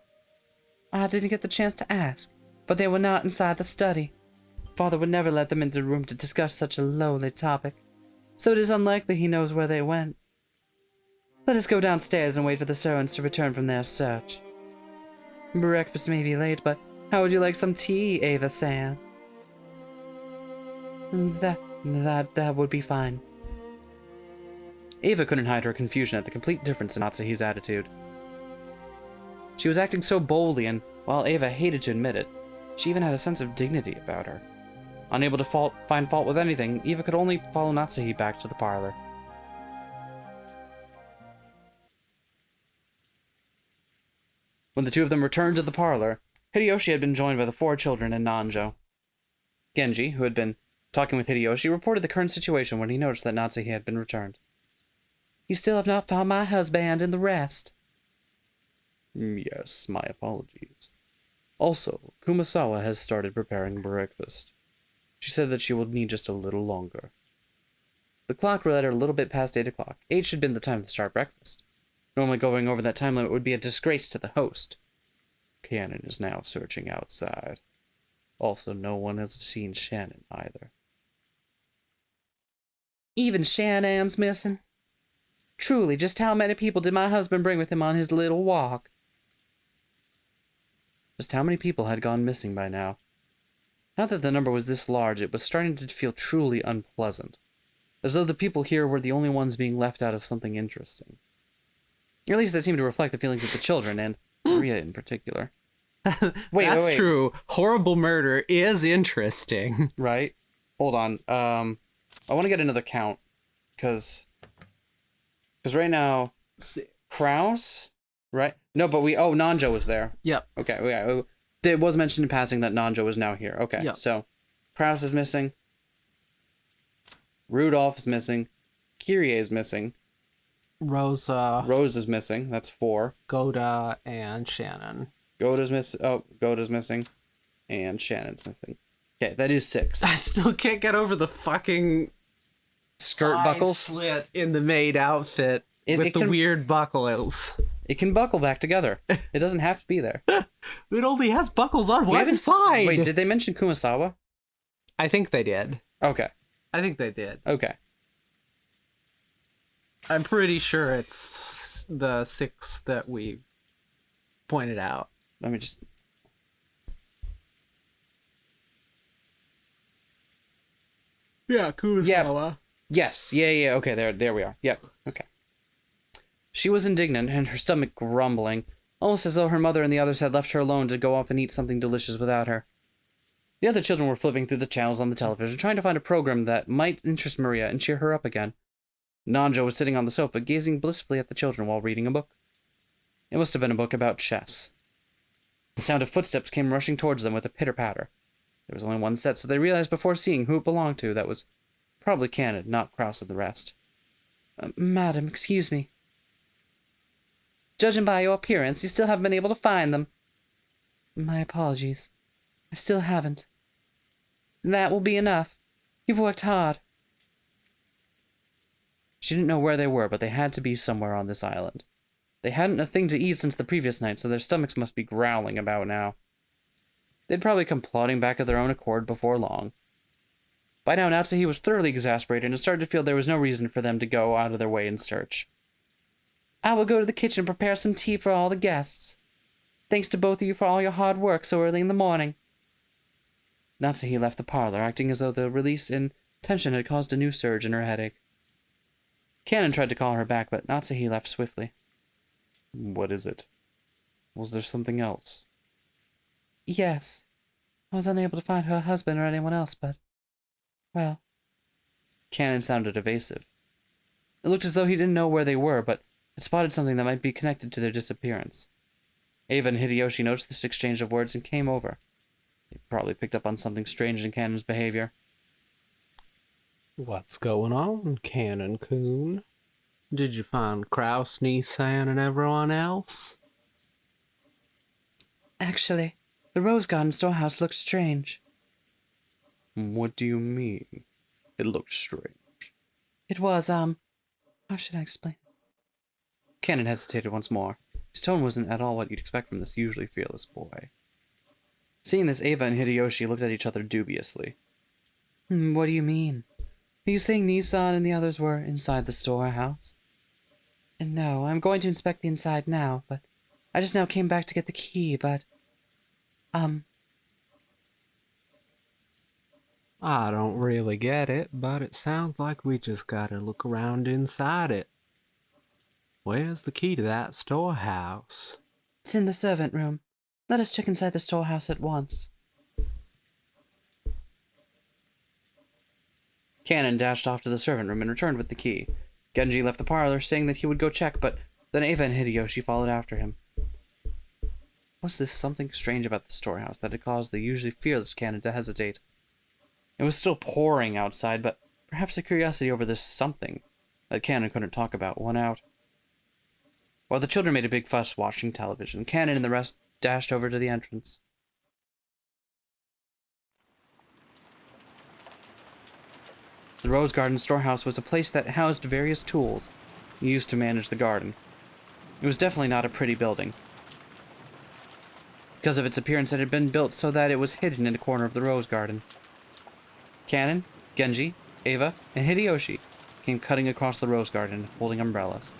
I didn't get the chance to ask, but they were not inside the study. Father would never let them into the room to discuss such a lowly topic, so it is unlikely he knows where they went. Let us go downstairs and wait for the servants to return from their search. Breakfast may be late, but how would you like some tea, Ava-san? That would be fine. Ava couldn't hide her confusion at the complete difference in Natsuhi's attitude. She was acting so boldly, and while Ava hated to admit it, she even had a sense of dignity about her. Unable to find fault with anything, Eva could only follow Natsuhi back to the parlor. When the two of them returned to the parlor, Hideyoshi had been joined by the 4 children and Nanjo. Genji, who had been talking with Hideyoshi, reported the current situation when he noticed that Natsuhi had been returned. You still have not found my husband and the rest. Yes, my apologies. Also, Kumasawa has started preparing breakfast. She said that she will need just a little longer. The clock read a little bit past 8 o'clock. 8 should have been the time to start breakfast. Normally going over that time limit would be a disgrace to the host. Cannon is now searching outside. Also, no one has seen Shannon either. Even Shannon's missing? Truly, just how many people did my husband bring with him on his little walk? Just how many people had gone missing by now? Now that the number was this large, it was starting to feel truly unpleasant. As though the people here were the only ones being left out of something interesting. Or at least that seemed to reflect the feelings of the children, and Maria in particular. Wait. True. Horrible murder is interesting. Right? Hold on. I want to get another count. Because right now... Kraus? Right? No, but Nanjo was there. Yep. Okay, it was mentioned in passing that Nanjo is now here. Okay, yep. So Kraus is missing. Rudolph is missing. Kyrie is missing. Rose is missing. That's 4. Goda and Shannon. Goda's missing. And Shannon's missing. Okay, that is 6. I still can't get over the fucking skirt buckles slit in the maid outfit with the weird buckles. It can buckle back together. It doesn't have to be there. It only has buckles on one side. Wait, did they mention Kumasawa? I think they did. Okay. I think they did. Okay. I'm pretty sure it's the 6 that we pointed out. Let me just... Yeah, Kumasawa. Yep. Yes. Yeah. Okay, there we are. Yep. Okay. She was indignant, and her stomach grumbling, almost as though her mother and the others had left her alone to go off and eat something delicious without her. The other children were flipping through the channels on the television, trying to find a program that might interest Maria and cheer her up again. Nanjo was sitting on the sofa, gazing blissfully at the children while reading a book. It must have been a book about chess. The sound of footsteps came rushing towards them with a pitter-patter. There was only one set, so they realized before seeing who it belonged to that was probably Cannon, not Kraus and the rest. Madam, excuse me. Judging by your appearance, you still haven't been able to find them. My apologies. I still haven't. That will be enough. You've worked hard. She didn't know where they were, but they had to be somewhere on this island. They hadn't a thing to eat since the previous night, so their stomachs must be growling about now. They'd probably come plodding back of their own accord before long. By now, Natsuhi was thoroughly exasperated and started to feel there was no reason for them to go out of their way in search. I will go to the kitchen and prepare some tea for all the guests. Thanks to both of you for all your hard work so early in the morning. Natsuhi left the parlor, acting as though the release in tension had caused a new surge in her headache. Cannon tried to call her back, but Natsuhi left swiftly. What is it? Was there something else? Yes. I was unable to find her husband or anyone else, but... well... Cannon sounded evasive. It looked as though he didn't know where they were, but had spotted something that might be connected to their disappearance. Ava and Hideyoshi noticed this exchange of words and came over. They probably picked up on something strange in Cannon's behavior. What's going on, Cannon-kun? Did you find Kraus, Nissan, and everyone else? Actually, the Rose Garden storehouse looked strange. What do you mean? It looked strange. It was, how should I explain it? Cannon hesitated once more. His tone wasn't at all what you'd expect from this usually fearless boy. Seeing this, Ava and Hideyoshi looked at each other dubiously. What do you mean? Are you saying Nissan and the others were inside the storehouse? And no, I'm going to inspect the inside now, but I just now came back to get the key, but... I don't really get it, but it sounds like we just gotta look around inside it. Where's the key to that storehouse? It's in the servant room. Let us check inside the storehouse at once. Cannon dashed off to the servant room and returned with the key. Genji left the parlor, saying that he would go check, but then Ava and Hideyoshi followed after him. Was this something strange about the storehouse that had caused the usually fearless Cannon to hesitate? It was still pouring outside, but perhaps the curiosity over this something that Cannon couldn't talk about won out. While the children made a big fuss watching television, Cannon and the rest dashed over to the entrance. The Rose Garden storehouse was a place that housed various tools used to manage the garden. It was definitely not a pretty building. Because of its appearance, it had been built so that it was hidden in a corner of the Rose Garden. Cannon, Genji, Ava, and Hideyoshi came cutting across the Rose Garden, holding umbrellas.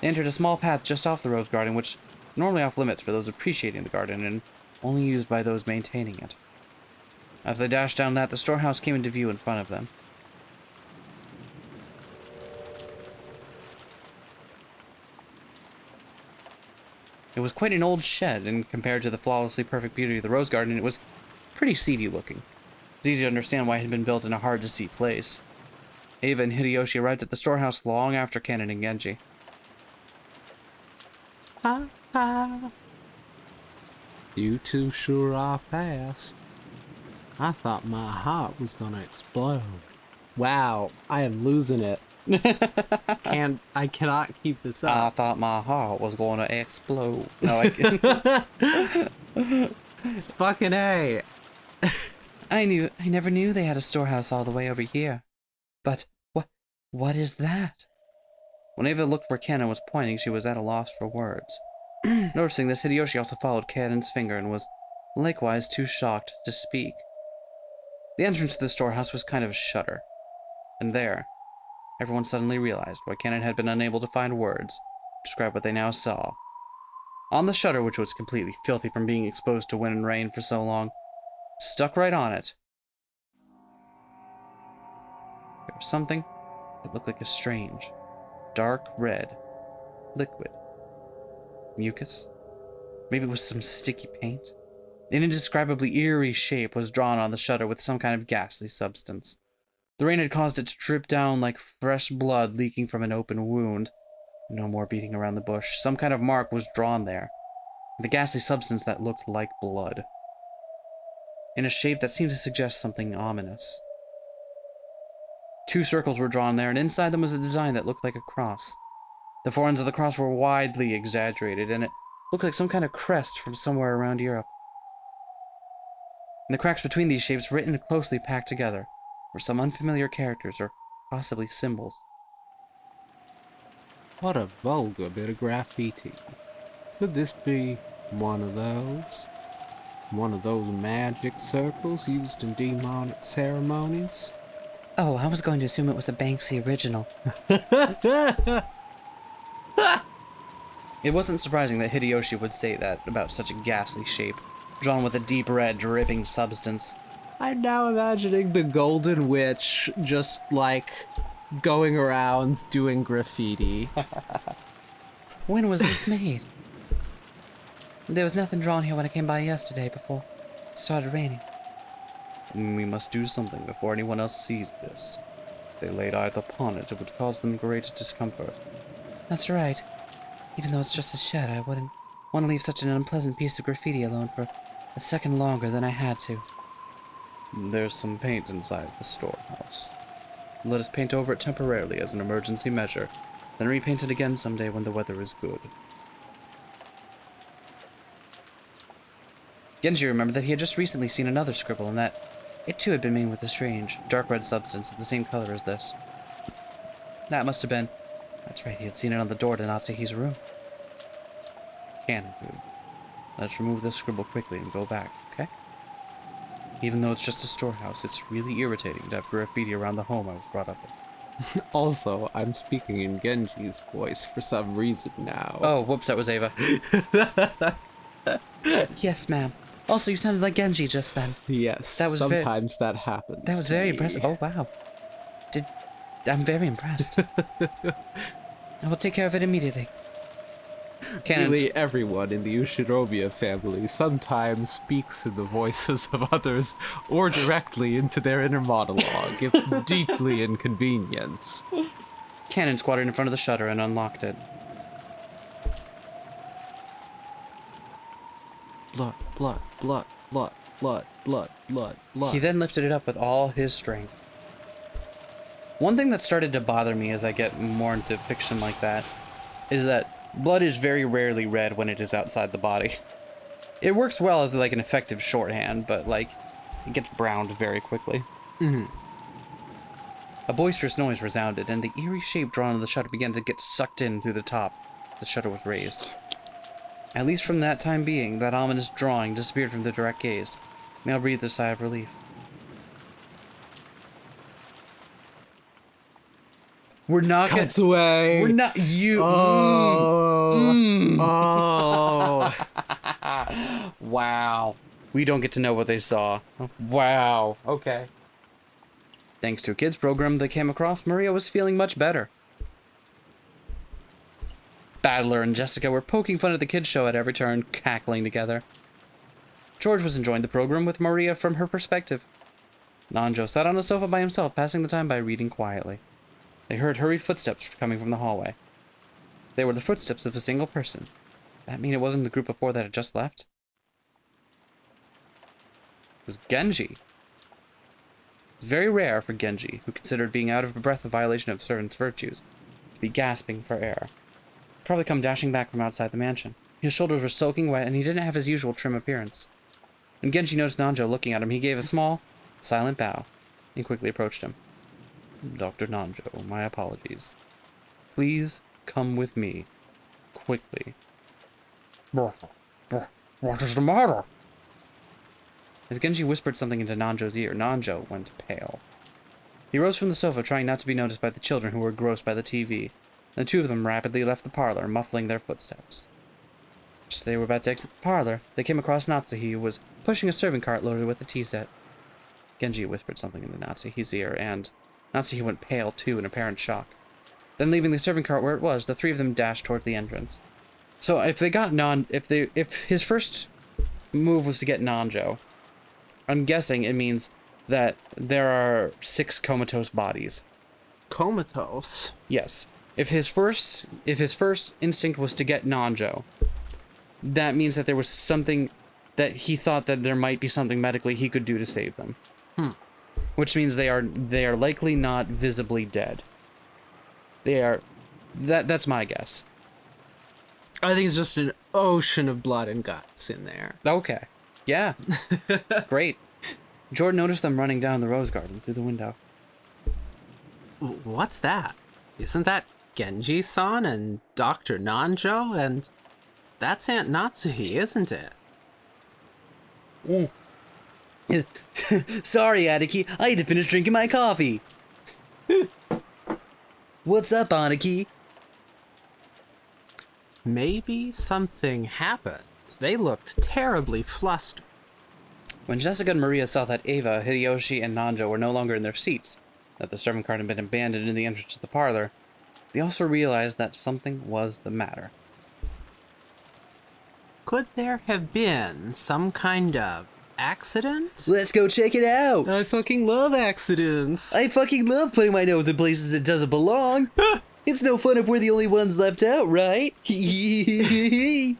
They entered a small path just off the Rose Garden, which normally off limits for those appreciating the garden and only used by those maintaining it. As they dashed down that, the storehouse came into view in front of them. It was quite an old shed, and compared to the flawlessly perfect beauty of the Rose Garden, it was pretty seedy looking. It's easy to understand why it had been built in a hard-to-see place. Ava and Hideyoshi arrived at the storehouse long after Cannon and Genji. Ha ha. You two sure are fast. I thought my heart was gonna explode. Wow, I am losing it. I cannot keep this up. I thought my heart was going to explode. No, I can't. Fucking A. I never knew they had a storehouse all the way over here. But what is that? When Ava looked where Cannon was pointing, she was at a loss for words. Noticing this, Hideyoshi also followed Cannon's finger and was likewise too shocked to speak. The entrance to the storehouse was kind of a shutter. And there, everyone suddenly realized why Cannon had been unable to find words to describe what they now saw. On the shutter, which was completely filthy from being exposed to wind and rain for so long, stuck right on it, there was something that looked like a strange, dark red liquid. Mucus? Maybe it was some sticky paint? An indescribably eerie shape was drawn on the shutter with some kind of ghastly substance. The rain had caused it to drip down like fresh blood leaking from an open wound. No more beating around the bush. Some kind of mark was drawn there, with a ghastly substance that looked like blood, in a shape that seemed to suggest something ominous. 2 circles were drawn there, and inside them was a design that looked like a cross. The four ends of the cross were widely exaggerated, and it looked like some kind of crest from somewhere around Europe. In the cracks between these shapes, written and closely packed together, were some unfamiliar characters or possibly symbols. What a vulgar bit of graffiti. Could this be one of those? One of those magic circles used in demonic ceremonies? Oh, I was going to assume it was a Banksy original. It wasn't surprising that Hideyoshi would say that about such a ghastly shape, drawn with a deep red, dripping substance. I'm now imagining the Golden Witch just, like, going around doing graffiti. When was this made? There was nothing drawn here when I came by yesterday before it started raining. We must do something before anyone else sees this. If they laid eyes upon it, it would cause them great discomfort. That's right. Even though it's just a shed, I wouldn't want to leave such an unpleasant piece of graffiti alone for a second longer than I had to. There's some paint inside the storehouse. Let us paint over it temporarily as an emergency measure, then repaint it again someday when the weather is good. Genji remembered that he had just recently seen another scribble and that it too had been made with a strange, dark red substance of the same color as this. That must have been... That's right, he had seen it on the door to Natsuhi's room. Cannon food. Let's remove this scribble quickly and go back, okay? Even though it's just a storehouse, it's really irritating to have graffiti around the home I was brought up in. Also, I'm speaking in Genji's voice for some reason now. Oh, whoops, that was Ava. Yes, ma'am. Also, you sounded like Genji just then. Yes, That was sometimes that happens. That was to very me. impressive. Oh, wow. I'm very impressed. I will take care of it immediately. Cannons. Really, everyone in the Ushiromiya family sometimes speaks in the voices of others or directly into their inner monologue. It's deeply inconvenient. Cannon squatted in front of the shutter and unlocked it. Blood, blood, blood, blood, blood, blood, blood, blood. He then lifted it up with all his strength. One thing that started to bother me as I get more into fiction like that is that blood is very rarely red when it is outside the body. It works well as like an effective shorthand, but like it gets browned very quickly. A boisterous noise resounded, and the eerie shape drawn on the shutter began to get sucked in through the top. The shutter was raised. At least from that time being, that ominous drawing disappeared from the direct gaze. Male breathed a sigh of relief. We're not gonna... Cuts away. We're not... You... Oh. Wow. We don't get to know what they saw. Wow. Okay. Thanks to a kids program they came across, Maria was feeling much better. Battler and Jessica were poking fun at the kids show at every turn, cackling together. George was enjoying the program with Maria from her perspective. Nanjo sat on the sofa by himself, passing the time by reading quietly. They heard hurried footsteps coming from the hallway. They were the footsteps of a single person. That mean it wasn't the group of four that had just left? It was Genji. It was very rare for Genji, who considered being out of breath a violation of servant's virtues, to be gasping for air. He'd probably come dashing back from outside the mansion. His shoulders were soaking wet, and he didn't have his usual trim appearance. When Genji noticed Nanjo looking at him, he gave a small, silent bow, and quickly approached him. Dr. Nanjo, my apologies. Please come with me. Quickly. What is the matter? As Genji whispered something into Nanjo's ear, Nanjo went pale. He rose from the sofa, trying not to be noticed by the children who were engrossed by the TV. The two of them rapidly left the parlor, muffling their footsteps. Just as they were about to exit the parlor, they came across Natsuhi, who was pushing a serving cart loaded with a tea set. Genji whispered something into Natsuhi's ear, and Natsuhi went pale too in apparent shock. Then, leaving the serving cart where it was, the three of them dashed towards the entrance. So if they got if his first move was to get Nanjo, I'm guessing it means that there are 6 comatose bodies. Comatose? Yes. If his first instinct was to get Nanjo, that means that there was something that he thought that there might be something medically he could do to save them. Which means they are likely not visibly dead. They are That's my guess. I think it's just an ocean of blood and guts in there. Okay. Yeah. Great. Jordan noticed them running down the rose garden through the window. What's that? Isn't that Genji-san and Dr. Nanjo? And that's Aunt Natsuhi, isn't it? Sorry, Aniki. I had to finish drinking my coffee. What's up, Aniki? Maybe something happened. They looked terribly flustered. When Jessica and Maria saw that Ava, Hideyoshi, and Nanjo were no longer in their seats, that the servant cart had been abandoned in the entrance to the parlor, they also realized that something was the matter. Could there have been some kind of accident? Let's go check it out. I fucking love accidents. I fucking love putting my nose in places it doesn't belong. It's no fun if we're the only ones left out, right? For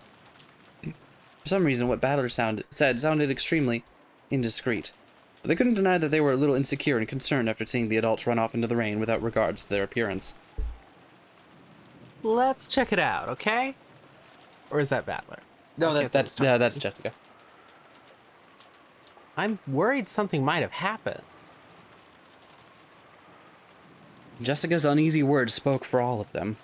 some reason, what Battler said sounded extremely indiscreet. But they couldn't deny that they were a little insecure and concerned after seeing the adults run off into the rain without regards to their appearance. Let's check it out, okay? Or is that Battler? No, that's Jessica. I'm worried something might have happened. Jessica's uneasy words spoke for all of them.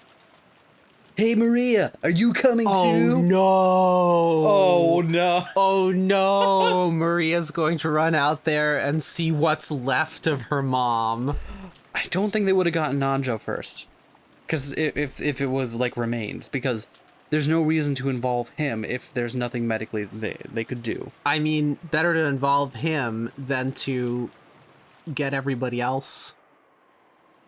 Hey, Maria, are you coming too? No! Oh no! Oh no! Maria's going to run out there and see what's left of her mom. I don't think they would have gotten Nanjo first. Because if it was like remains, because there's no reason to involve him if there's nothing medically they could do. I mean, better to involve him than to get everybody else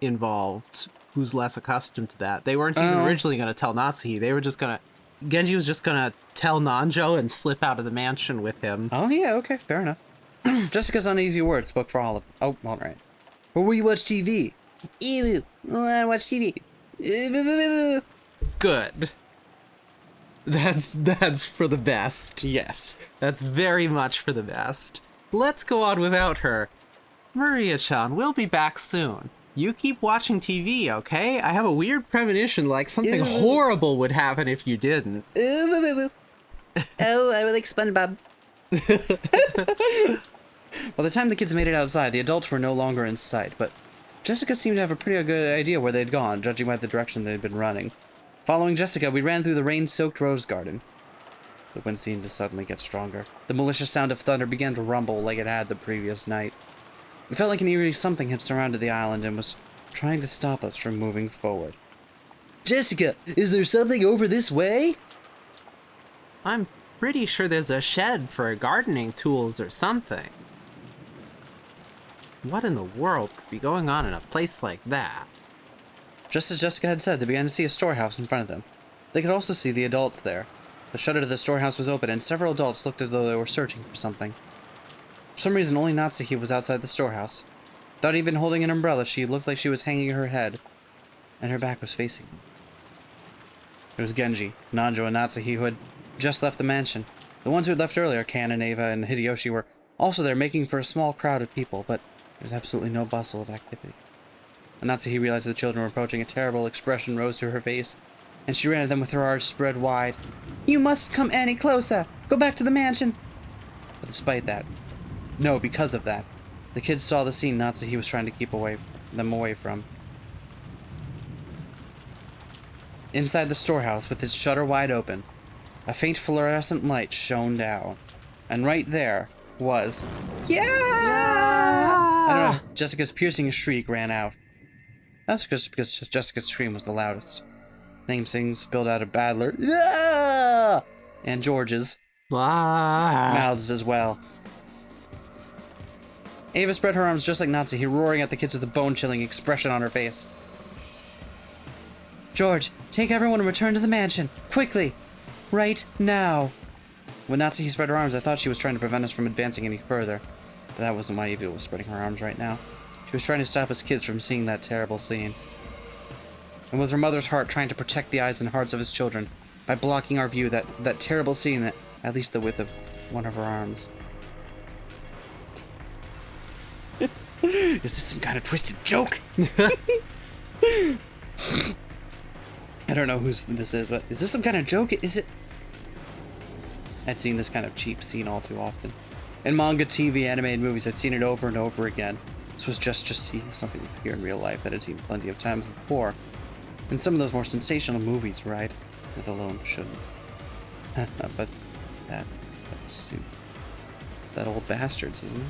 involved who's less accustomed to that. They weren't even originally going to tell Natsuhi. They were just going to... Genji was just going to tell Nanjo and slip out of the mansion with him. Oh yeah, okay, fair enough. Jessica's uneasy words spoke for all of them. Oh, all right. Or will you watch TV? Ew, I watch TV. Good. That's for the best. Yes. That's very much for the best. Let's go on without her. Maria-chan, we'll be back soon. You keep watching TV, okay? I have a weird premonition like something horrible would happen if you didn't. Oh, I like SpongeBob. By the time the kids made it outside, the adults were no longer in sight, but Jessica seemed to have a pretty good idea where they'd gone, judging by the direction they'd been running. Following Jessica, we ran through the rain-soaked rose garden. The wind seemed to suddenly get stronger. The malicious sound of thunder began to rumble like it had the previous night. It felt like an eerie something had surrounded the island and was trying to stop us from moving forward. Jessica, is there something over this way? I'm pretty sure there's a shed for gardening tools or something. What in the world could be going on in a place like that? Just as Jessica had said, they began to see a storehouse in front of them. They could also see the adults there. The shutter to the storehouse was open, and several adults looked as though they were searching for something. For some reason, only Natsuhi was outside the storehouse. Without even holding an umbrella, she looked like she was hanging her head, and her back was facing them. It was Genji, Nanjo, and Natsuhi who had just left the mansion. The ones who had left earlier, Kan and Ava and Hideyoshi, were also there, making for a small crowd of people, but there was absolutely no bustle of activity. When Natsuhi realized the children were approaching, a terrible expression rose to her face, and she ran at them with her arms spread wide. "You mustn't come any closer! Go back to the mansion!" But despite that, no, because of that, the kids saw the scene Natsuhi was trying to keep them away from. Inside the storehouse, with its shutter wide open, a faint fluorescent light shone down, and right there was... Yeah! I don't know, Jessica's piercing shriek ran out. That's just because Jessica's scream was the loudest. Name-sing spilled out of Battler, "Yeah!" and George's mouths as well. Ava spread her arms just like Natsuhi, roaring at the kids with a bone-chilling expression on her face. "George, take everyone and return to the mansion. Quickly. Right now." When Natsuhi spread her arms, I thought she was trying to prevent us from advancing any further. But that wasn't why Ava was spreading her arms right now. She was trying to stop us kids from seeing that terrible scene. It was her mother's heart trying to protect the eyes and hearts of his children by blocking our view that terrible scene at least the width of one of her arms. Is this some kind of twisted joke? I don't know who this is, but is this some kind of joke? Is it? I'd seen this kind of cheap scene all too often. In manga, TV, animated movies, I'd seen it over and over again. This was just seeing something appear in real life that I'd seen plenty of times before. In some of those more sensational movies, right? That alone shouldn't. But that suit. That old bastard's, isn't it?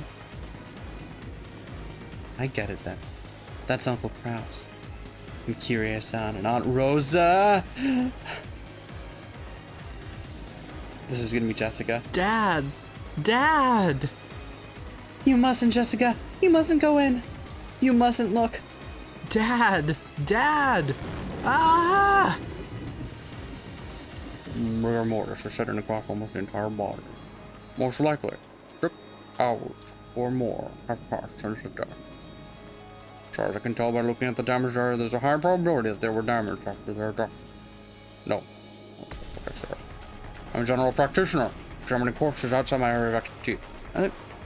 I get it then. That's Uncle Kraus. And Kirie-san and Aunt Rosa. This is gonna be Jessica. Dad! Dad! You mustn't, Jessica. You mustn't go in. You mustn't look. Dad! Dad! Ah! Rigor mortis are setting across almost the entire body. Most likely, 6 hours or more have passed since the death. As far as I can tell by looking at the damage area, there's a high probability that they were damaged after their death. No. Okay, sir. I'm a general practitioner. Examining corpses outside my area of expertise.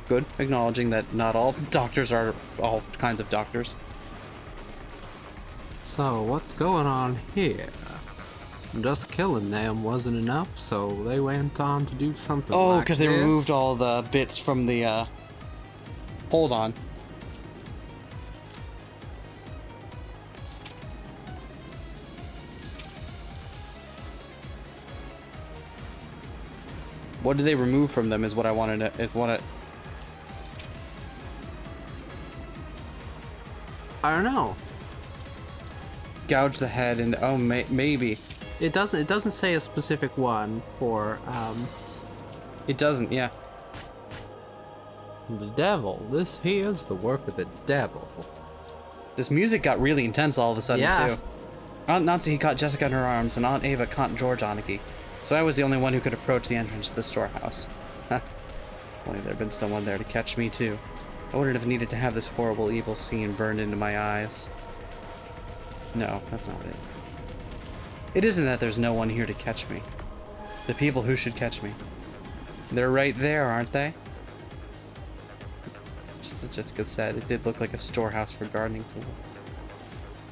Good. Acknowledging that not all doctors are all kinds of doctors. So, what's going on here? Just killing them wasn't enough, so they went on to do something Oh, like because they this? removed all the bits from the, Hold on. What did they remove from them is what I wanted to, I don't know. Gouge the head and, oh, maybe. It doesn't say a specific one for, It doesn't, yeah. the devil. This here's the work of the devil. This music got really intense all of a sudden, Yeah. too. Aunt Natsuhi caught Jessica in her arms, and Aunt Ava caught George Aniki. So I was the only one who could approach the entrance to the storehouse. Huh. Only there'd been someone there to catch me, too. I wouldn't have needed to have this horrible, evil scene burned into my eyes. No, that's not it. It isn't that there's no one here to catch me. The people who should catch me. They're right there, aren't they? Just as Jessica said, it did look like a storehouse for gardening tools.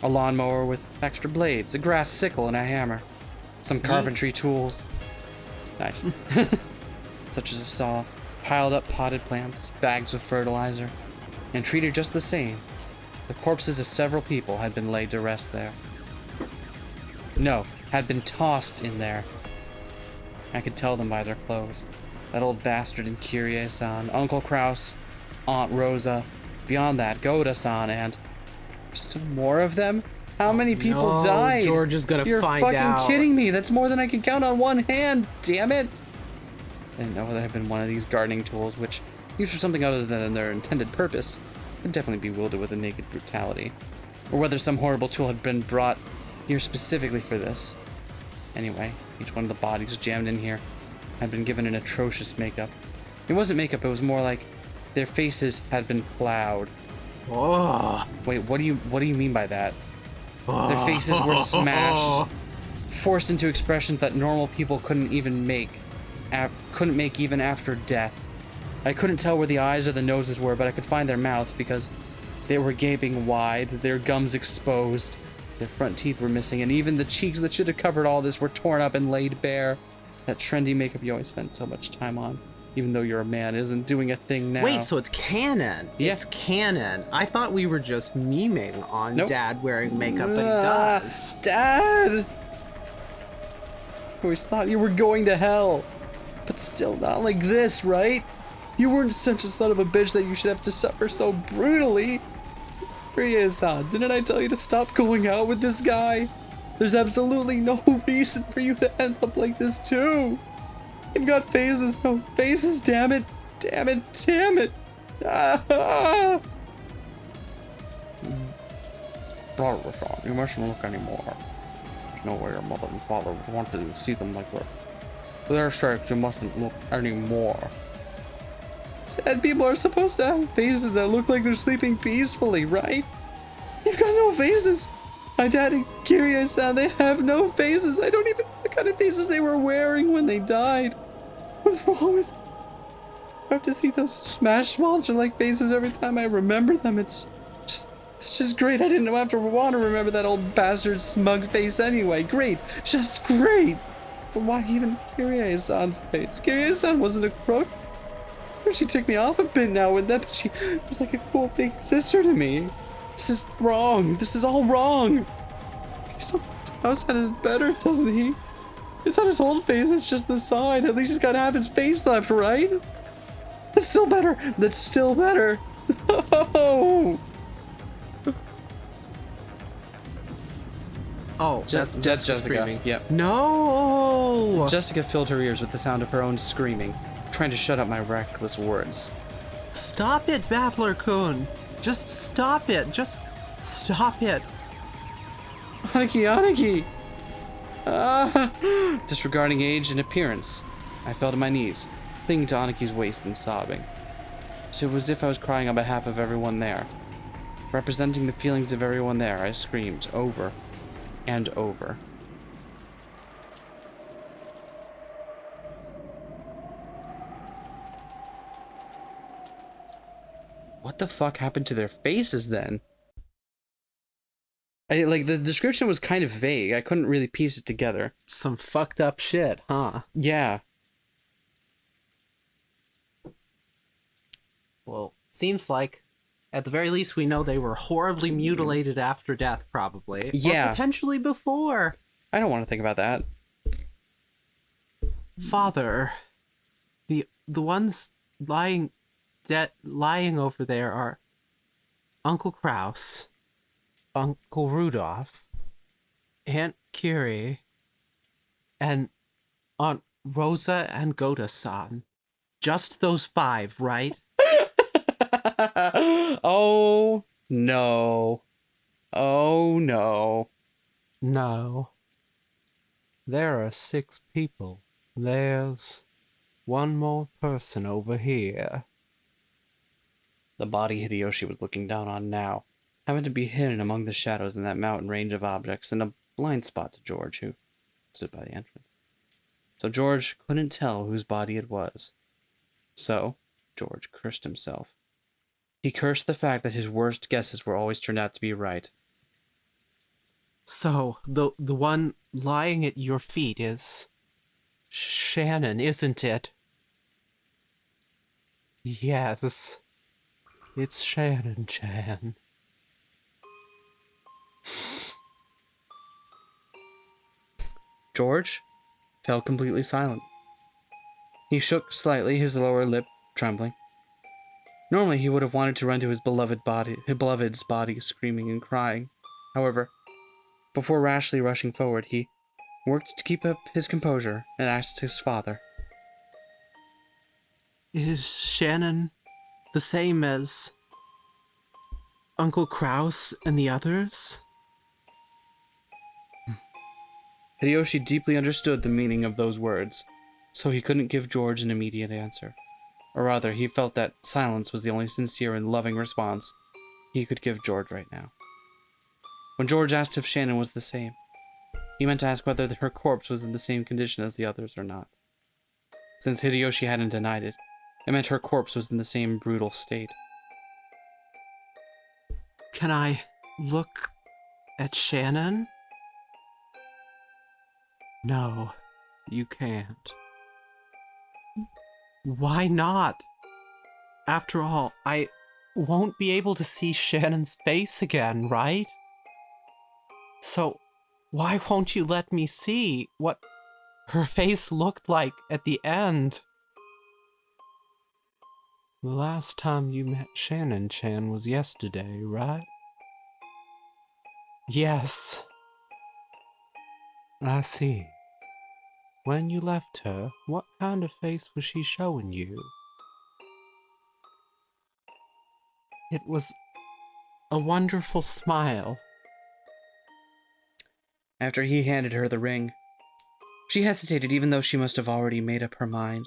A lawnmower with extra blades, a grass sickle, and a hammer. Some carpentry tools. Nice. Such as a saw, piled up potted plants, bags of fertilizer, and treated just the same. The corpses of several people had been laid to rest there. No, had been tossed in there. I could tell them by their clothes. That old bastard in Kirie-san, Uncle Kraus, Aunt Rosa, beyond that, Goda-san, and... There's still more of them? How many people no, died? George is gonna You're find fucking out. kidding me. That's more than I can count on one hand, damn it! I didn't know that had been one of these gardening tools, which, used for something other than their intended purpose, would definitely be wielded with a naked brutality. Or whether some horrible tool had been brought here specifically for this. Anyway, each one of the bodies jammed in here had been given an atrocious makeup. It wasn't makeup, it was more like their faces had been plowed. Oh. Wait, what do you mean by that? Their faces were smashed, forced into expressions that normal people couldn't even make even after death. I couldn't tell where the eyes or the noses were, but I could find their mouths because they were gaping wide, their gums exposed, their front teeth were missing, and even the cheeks that should have covered all this were torn up and laid bare. That trendy makeup you always spent so much time on, even though you're a man, isn't doing a thing now. Wait, so it's canon. Yeah. It's canon. I thought we were just memeing on Nope. Dad wearing makeup, but he does. Dad! I always thought you were going to hell. But still not like this, right? You weren't such a son of a bitch that you should have to suffer so brutally. Rie-san, didn't I tell you to stop going out with this guy? There's absolutely no reason for you to end up like this too. You've got phases, no faces, damn it. Damn it, damn it. Ah! Brother-san, you mustn't look anymore. There's no way your mother and father would want to see them like that. For their sakes, you mustn't look anymore. Dead people are supposed to have faces that look like they're sleeping peacefully, right? You've got no faces. My dad and Kirie-san, they have no faces. I don't even know what kind of faces they were wearing when they died. What's wrong with... I have to see those smashed monster-like faces every time I remember them. It's just It's just great. I didn't have to want to remember that old bastard's smug face anyway. Great. Just great. But why even Kirie-san's face? Kirie-san wasn't a crook. She took me off a bit now and then, but she was like a cool big sister to me. This is wrong. This is all wrong. Outside is better, doesn't he? It's not his whole face, it's just the side. At least he's got half his face left, right? That's still better. That's still better. Oh, that's Jessica. screaming. Yep. No! Jessica filled her ears with the sound of her own screaming, trying to shut up my reckless words. Stop it, Battler-kun! Just stop it! Just stop it! Aniki! Disregarding age and appearance, I fell to my knees, clinging to Aniki's waist and sobbing. So it was as if I was crying on behalf of everyone there. Representing the feelings of everyone there, I screamed over and over. What the fuck happened to their faces then? Like, the description was kind of vague. I couldn't really piece it together. Some fucked up shit, huh? Yeah. Well, seems like, at the very least, we know they were horribly mutilated after death, probably. Yeah. Or potentially before. I don't want to think about that. Father, the ones lying over there are Uncle Kraus, Uncle Rudolph, Aunt Curie, and Aunt Rosa and Goda-san. Just those 5, right? Oh, no. Oh, no. No. There are 6 people. There's one more person over here. The body Hideyoshi was looking down on now happened to be hidden among the shadows in that mountain range of objects and a blind spot to George, who stood by the entrance. So George couldn't tell whose body it was. So George cursed himself. He cursed the fact that his worst guesses were always turned out to be right. So, the one lying at your feet is Shannon, isn't it? Yes. It's Shannon-chan. George fell completely silent. He shook slightly, his lower lip trembling. Normally he would have wanted to run to his beloved's body, screaming and crying. However, before rashly rushing forward, he worked to keep up his composure and asked his father. Is Shannon the same as Uncle Kraus and the others? Hideyoshi deeply understood the meaning of those words, so he couldn't give George an immediate answer. Or rather, he felt that silence was the only sincere and loving response he could give George right now. When George asked if Shannon was the same, he meant to ask whether her corpse was in the same condition as the others or not. Since Hideyoshi hadn't denied it, it meant her corpse was in the same brutal state. Can I look at Shannon? No, you can't. Why not? After all, I won't be able to see Shannon's face again, right? So, why won't you let me see what her face looked like at the end? The last time you met Shannon-chan was yesterday, right? Yes. I see. When you left her, what kind of face was she showing you? It was a wonderful smile. After he handed her the ring, she hesitated even though she must have already made up her mind.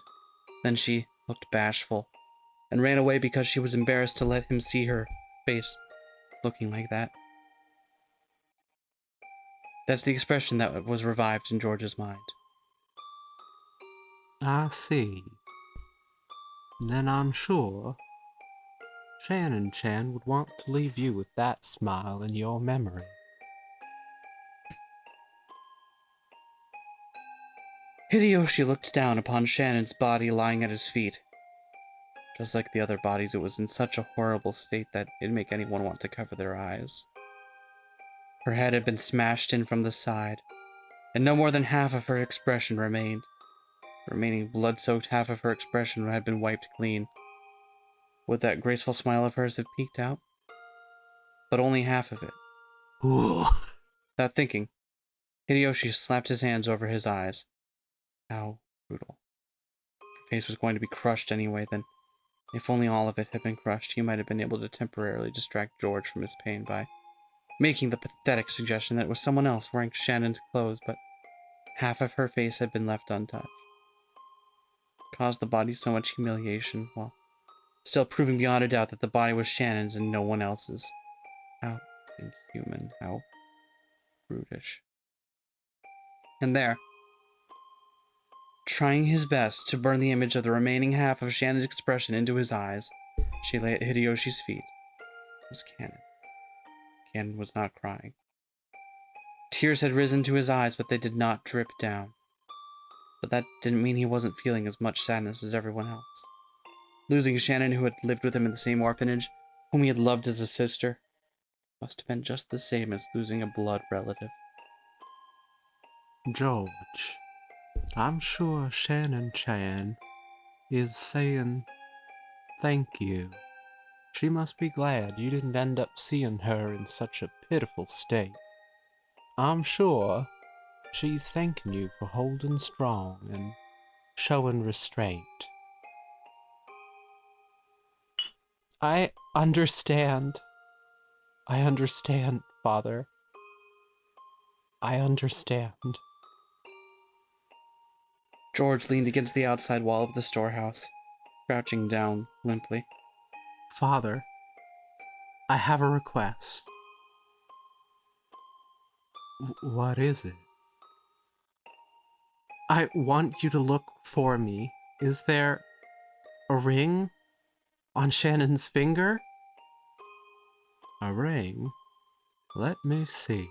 Then she looked bashful and ran away because she was embarrassed to let him see her face looking like that. That's the expression that was revived in George's mind. I see. Then I'm sure Shannon-chan would want to leave you with that smile in your memory. Hideyoshi looked down upon Shannon's body lying at his feet. Just like the other bodies, it was in such a horrible state that it'd make anyone want to cover their eyes. Her head had been smashed in from the side, and no more than half of her expression remained. The remaining blood-soaked half of her expression had been wiped clean. Would that graceful smile of hers have peeked out? But only half of it. Ooh. Without thinking, Hideyoshi slapped his hands over his eyes. How brutal. Her face was going to be crushed anyway, then if only all of it had been crushed, he might have been able to temporarily distract George from his pain by making the pathetic suggestion that it was someone else wearing Shannon's clothes, but half of her face had been left untouched. It caused the body so much humiliation, while still proving beyond a doubt that the body was Shannon's and no one else's. How inhuman, how brutish. And there, trying his best to burn the image of the remaining half of Shannon's expression into his eyes, she lay at Hideyoshi's feet. It was Cannon. Cannon was not crying. Tears had risen to his eyes, but they did not drip down. But that didn't mean he wasn't feeling as much sadness as everyone else. Losing Shannon, who had lived with him in the same orphanage, whom he had loved as a sister, must have been just the same as losing a blood relative. George, I'm sure Shannon-chan is saying thank you. She must be glad you didn't end up seeing her in such a pitiful state. I'm sure she's thanking you for holding strong and showing restraint. I understand. I understand, Father. I understand. George leaned against the outside wall of the storehouse, crouching down limply. Father, I have a request. What is it? I want you to look for me. Is there a ring on Shannon's finger? A ring? Let me see.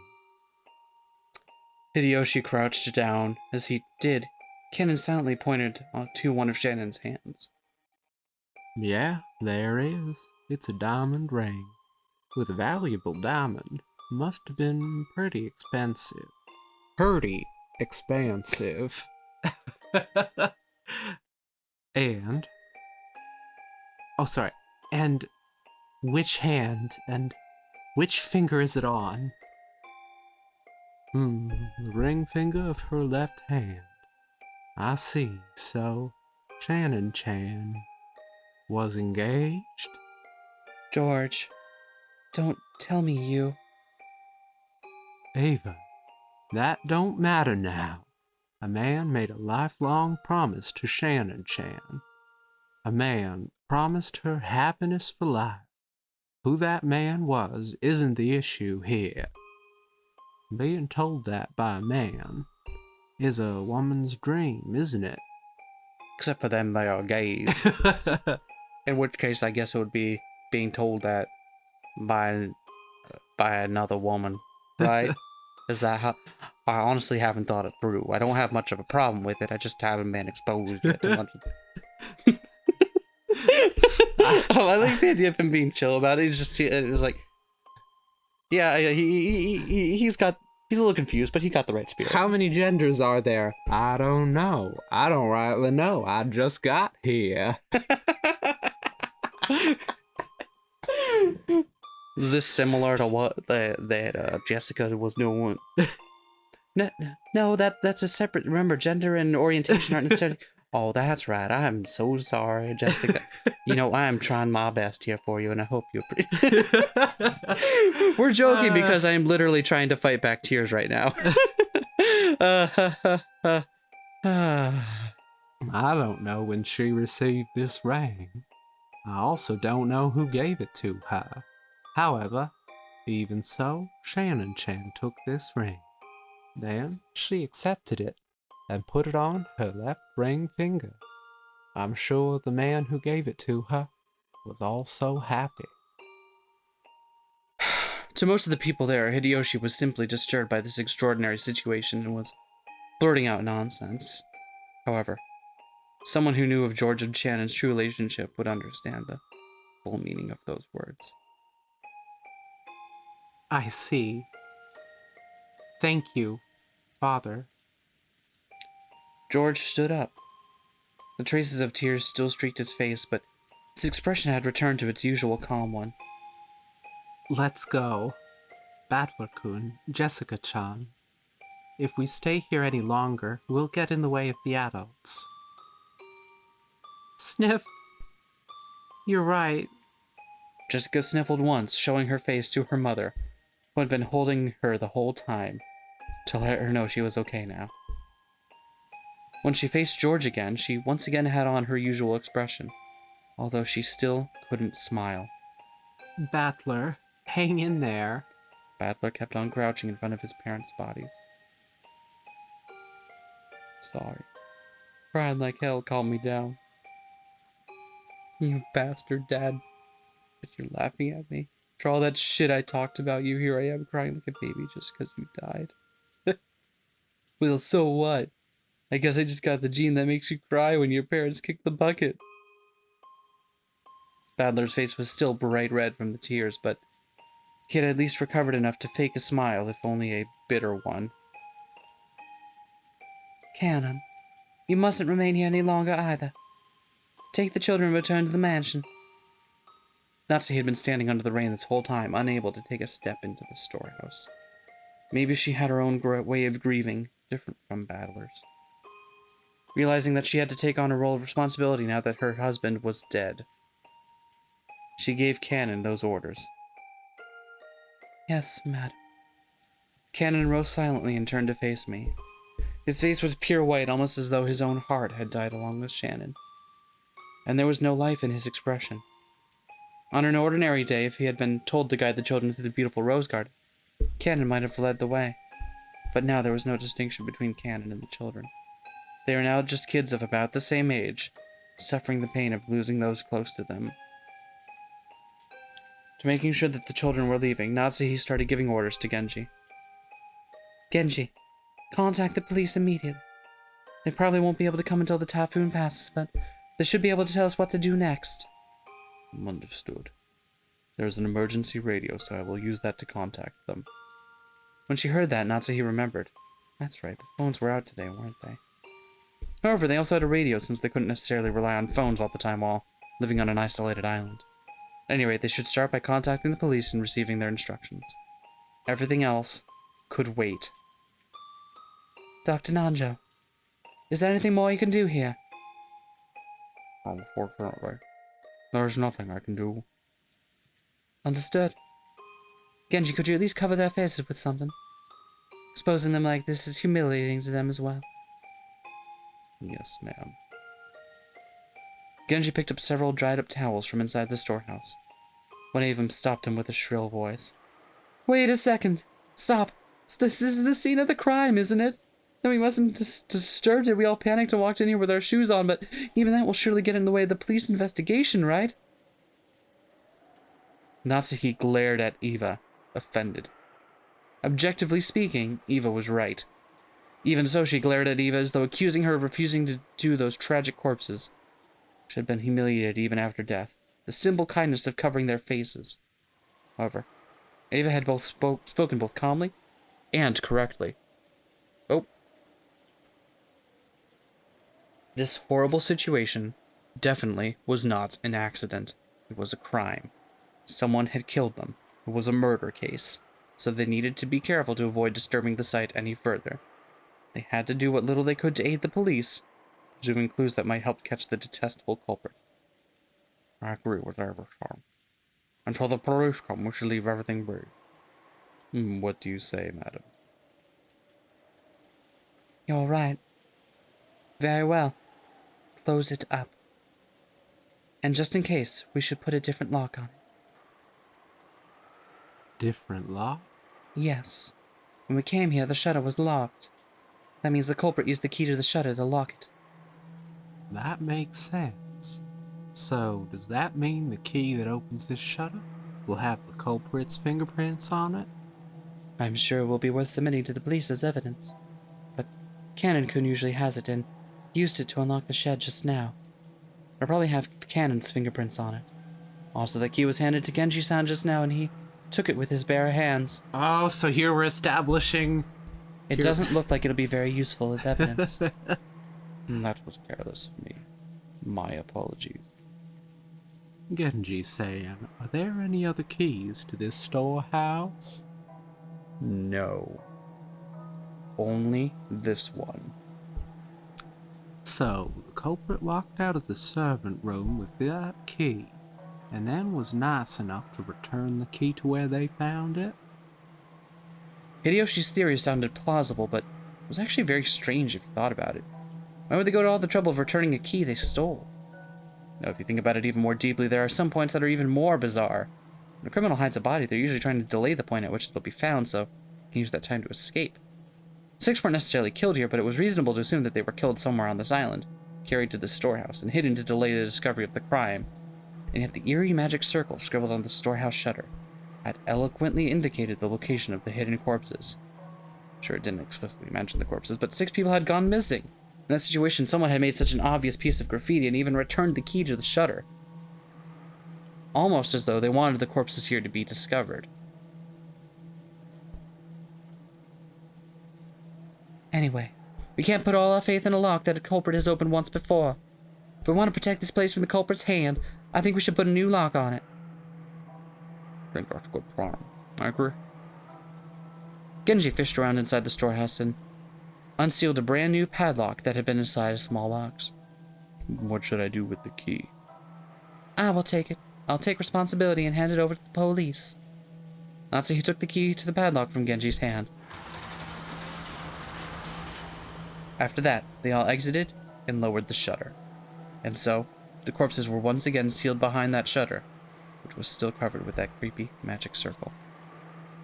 Hideyoshi crouched down. As he did, Cannon silently pointed to one of Shannon's hands. Yeah, there is. It's a diamond ring. With a valuable diamond. Must have been pretty expensive. Pretty expansive. And... Oh, sorry. And which hand and which finger is it on? The ring finger of her left hand. I see. So, Shannon-chan was engaged? George, don't tell me you... Ava, that don't matter now. A man made a lifelong promise to Shannon-chan. A man promised her happiness for life. Who that man was isn't the issue here. Being told that by a man is a woman's dream, isn't it? Except for them, they are gays. In which case, I guess it would be being told that by another woman, right? Is that how? I honestly haven't thought it through. I don't have much of a problem with it. I just haven't been exposed yet to much. I like the idea of him being chill about it. It's like, yeah, he's a little confused, but he got the right spirit. How many genders are there? I don't know. I don't rightly know. I just got here. Is this similar to what that Jessica was doing? No, that's a separate. Remember, gender and orientation aren't necessarily. Oh, that's right. I'm so sorry, Jessica. You know, I'm trying my best here for you, and I hope you appreciate. We're joking because I'm literally trying to fight back tears right now. I don't know when she received this ring. I also don't know who gave it to her. However, even so, Shannon-chan took this ring. Then she accepted it and put it on her left ring finger. I'm sure the man who gave it to her was all so happy. To most of the people there, Hideyoshi was simply disturbed by this extraordinary situation and was blurting out nonsense. However, someone who knew of George and Shannon's true relationship would understand the full meaning of those words. I see. Thank you, Father. George stood up. The traces of tears still streaked his face, but his expression had returned to its usual calm one. Let's go. Battler-kun, Jessica-chan. If we stay here any longer, we'll get in the way of the adults. Sniff. You're right. Jessica sniffled once, showing her face to her mother, who had been holding her the whole time, to let her know she was okay now. When she faced George again, she once again had on her usual expression, although she still couldn't smile. Battler, hang in there. Battler kept on crouching in front of his parents' bodies. Sorry. Crying like hell calmed me down. You bastard, Dad. But you're laughing at me. For all that shit I talked about you, here I am crying like a baby just because you died. Well, so what? I guess I just got the gene that makes you cry when your parents kick the bucket. Badler's face was still bright red from the tears, but he had at least recovered enough to fake a smile, if only a bitter one. Cannon, you mustn't remain here any longer either. Take the children and return to the mansion. Natsuhi had been standing under the rain this whole time, unable to take a step into the storehouse. Maybe she had her own way of grieving, different from Badler's. Realizing that she had to take on a role of responsibility now that her husband was dead, she gave Cannon those orders. Yes, madam. Cannon rose silently and turned to face me. His face was pure white, almost as though his own heart had died along with Shannon. And there was no life in his expression. On an ordinary day, if he had been told to guide the children through the beautiful rose garden, Cannon might have led the way. But now there was no distinction between Cannon and the children. They were now just kids of about the same age, suffering the pain of losing those close to them. To making sure that the children were leaving, Natsuhi started giving orders to Genji. Genji, contact the police immediately. They probably won't be able to come until the typhoon passes, but they should be able to tell us what to do next. Understood. There's an emergency radio, so I will use that to contact them. When she heard that, Natsuhi remembered. That's right, the phones were out today, weren't they? However, they also had a radio, since they couldn't necessarily rely on phones all the time while living on an isolated island. At any rate, they should start by contacting the police and receiving their instructions. Everything else could wait. Dr. Nanjo, is there anything more you can do here? Unfortunately, there's nothing I can do. Understood. Genji, could you at least cover their faces with something? Exposing them like this is humiliating to them as well. Yes, ma'am. Genji picked up several dried-up towels from inside the storehouse. One of them stopped him with a shrill voice. Wait a second! Stop! This is the scene of the crime, isn't it? No, we mustn't disturb it. We all panicked and walked in here with our shoes on, but even that will surely get in the way of the police investigation, right? Natsuhi glared at Eva, offended. Objectively speaking, Eva was right. Even so, she glared at Eva as though accusing her of refusing to do those tragic corpses, which had been humiliated even after death, the simple kindness of covering their faces. However, Eva had both spoken both calmly and correctly. Oh. This horrible situation definitely was not an accident. It was a crime. Someone had killed them. It was a murder case, so they needed to be careful to avoid disturbing the site any further. They had to do what little they could to aid the police, presuming clues that might help catch the detestable culprit. I agree with Everstorm. Until the police come, we should leave everything be. What do you say, madam? You're right. Very well. Close it up. And just in case, we should put a different lock on it. Different lock? Yes. When we came here, the shutter was locked. That means the culprit used the key to the shutter to lock it. That makes sense. So, does that mean the key that opens this shutter will have the culprit's fingerprints on it? I'm sure it will be worth submitting to the police as evidence. But Cannon-kun usually has it and used it to unlock the shed just now. It'll probably have Cannon's fingerprints on it. Also, the key was handed to Genji-san just now and he took it with his bare hands. Oh, so here we're establishing... It doesn't look like it'll be very useful as evidence. That was careless of me. My apologies. Genji-san, are there any other keys to this storehouse? No. Only this one. So, the culprit walked out of the servant room with that key, and then was nice enough to return the key to where they found it? Hideyoshi's theory sounded plausible, but it was actually very strange if you thought about it. Why would they go to all the trouble of returning a key they stole? Now, if you think about it even more deeply, there are some points that are even more bizarre. When a criminal hides a body, they're usually trying to delay the point at which it'll be found, so they can use that time to escape. The 6 weren't necessarily killed here, but it was reasonable to assume that they were killed somewhere on this island, carried to the storehouse, and hidden to delay the discovery of the crime. And yet the eerie magic circle scribbled on the storehouse shutter had eloquently indicated the location of the hidden corpses. Sure, it didn't explicitly mention the corpses, but 6 people had gone missing. In that situation, someone had made such an obvious piece of graffiti and even returned the key to the shutter. Almost as though they wanted the corpses here to be discovered. Anyway, we can't put all our faith in a lock that a culprit has opened once before. If we want to protect this place from the culprit's hand, I think we should put a new lock on it. I think that's a good plan. I agree. Genji fished around inside the storehouse and unsealed a brand new padlock that had been inside a small box. What should I do with the key? I will take it. I'll take responsibility and hand it over to the police. Natsuhi took the key to the padlock from Genji's hand. After that, they all exited and lowered the shutter. And so, the corpses were once again sealed behind that shutter, which was still covered with that creepy magic circle.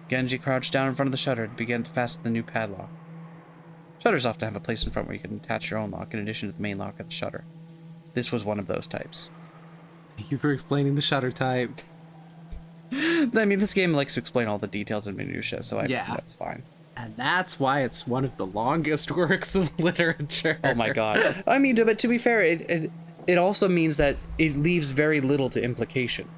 Genji crouched down in front of the shutter and began to fasten the new padlock. Shutters often have a place in front where you can attach your own lock in addition to the main lock of the shutter. This was one of those types. Thank you for explaining the shutter type. I mean, this game likes to explain all the details and minutiae, so that's fine. And that's why it's one of the longest works of literature. Oh my god. I mean, but to be fair, it also means that it leaves very little to implication.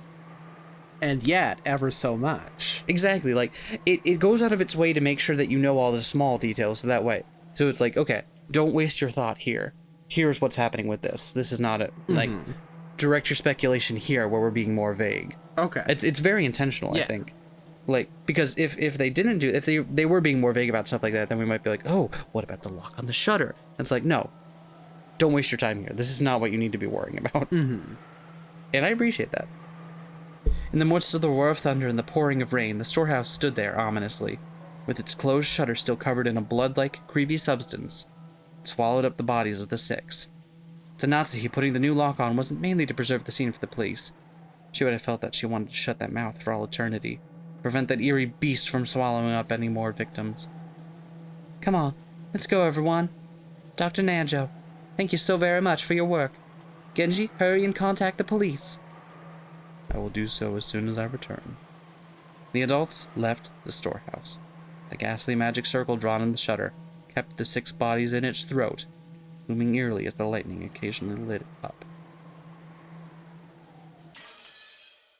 And yet, ever so much. Exactly, like, it goes out of its way to make sure that you know all the small details that way. So it's like, okay, don't waste your thought here. Here's what's happening with this. This is not a, like, direct your speculation here where we're being more vague. Okay. It's very intentional, I think. Like, because if they didn't do, if they were being more vague about stuff like that, then we might be like, oh, what about the lock on the shutter? And it's like, no, don't waste your time here. This is not what you need to be worrying about. And I appreciate that. In the midst of the roar of thunder and the pouring of rain, the storehouse stood there ominously, with its closed shutter still covered in a blood-like, creepy substance. It swallowed up the bodies of the 6. To Natsuhi, putting the new lock on wasn't mainly to preserve the scene for the police. She would have felt that she wanted to shut that mouth for all eternity, prevent that eerie beast from swallowing up any more victims. Come on, let's go, everyone. Dr. Nanjo, thank you so very much for your work. Genji, hurry and contact the police. I will do so as soon as I return. The adults left the storehouse. The ghastly magic circle drawn in the shutter kept the 6 bodies in its throat, looming eerily as the lightning occasionally lit it up.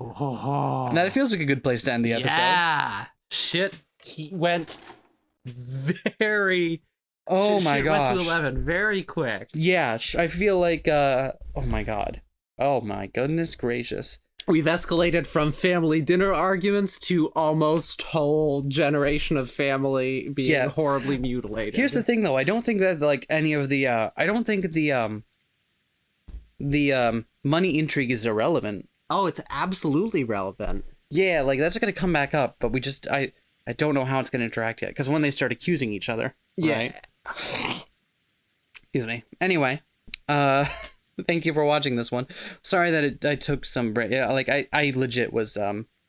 Oh. Now, it feels like a good place to end the episode. Yeah. Shit. He went very... Oh my gosh. Went to 11 very quick. Yeah, I feel like, oh my god. Oh my goodness gracious. We've escalated from family dinner arguments to almost whole generation of family being horribly mutilated. Here's the thing, though. I don't think that, like, any of the, I don't think the money intrigue is irrelevant. Oh, it's absolutely relevant. Yeah, like, that's going to come back up, but we just, I don't know how it's going to interact yet, because when they start accusing each other, right? Excuse me. Anyway, thank you for watching this one. Sorry that I took some break. Yeah, like, I legit was,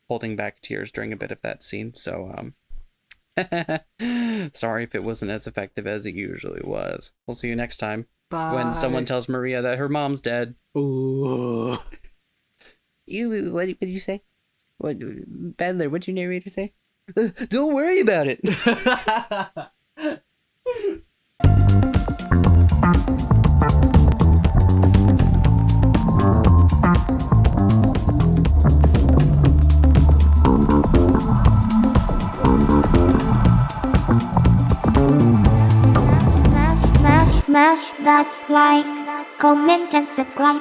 holding back tears during a bit of that scene, so, sorry if it wasn't as effective as it usually was. We'll see you next time. when someone tells Maria that her mom's dead. Ooh. What did you say? What, Badler, what'd your narrator say? Don't worry about it. Smash that like, comment and subscribe.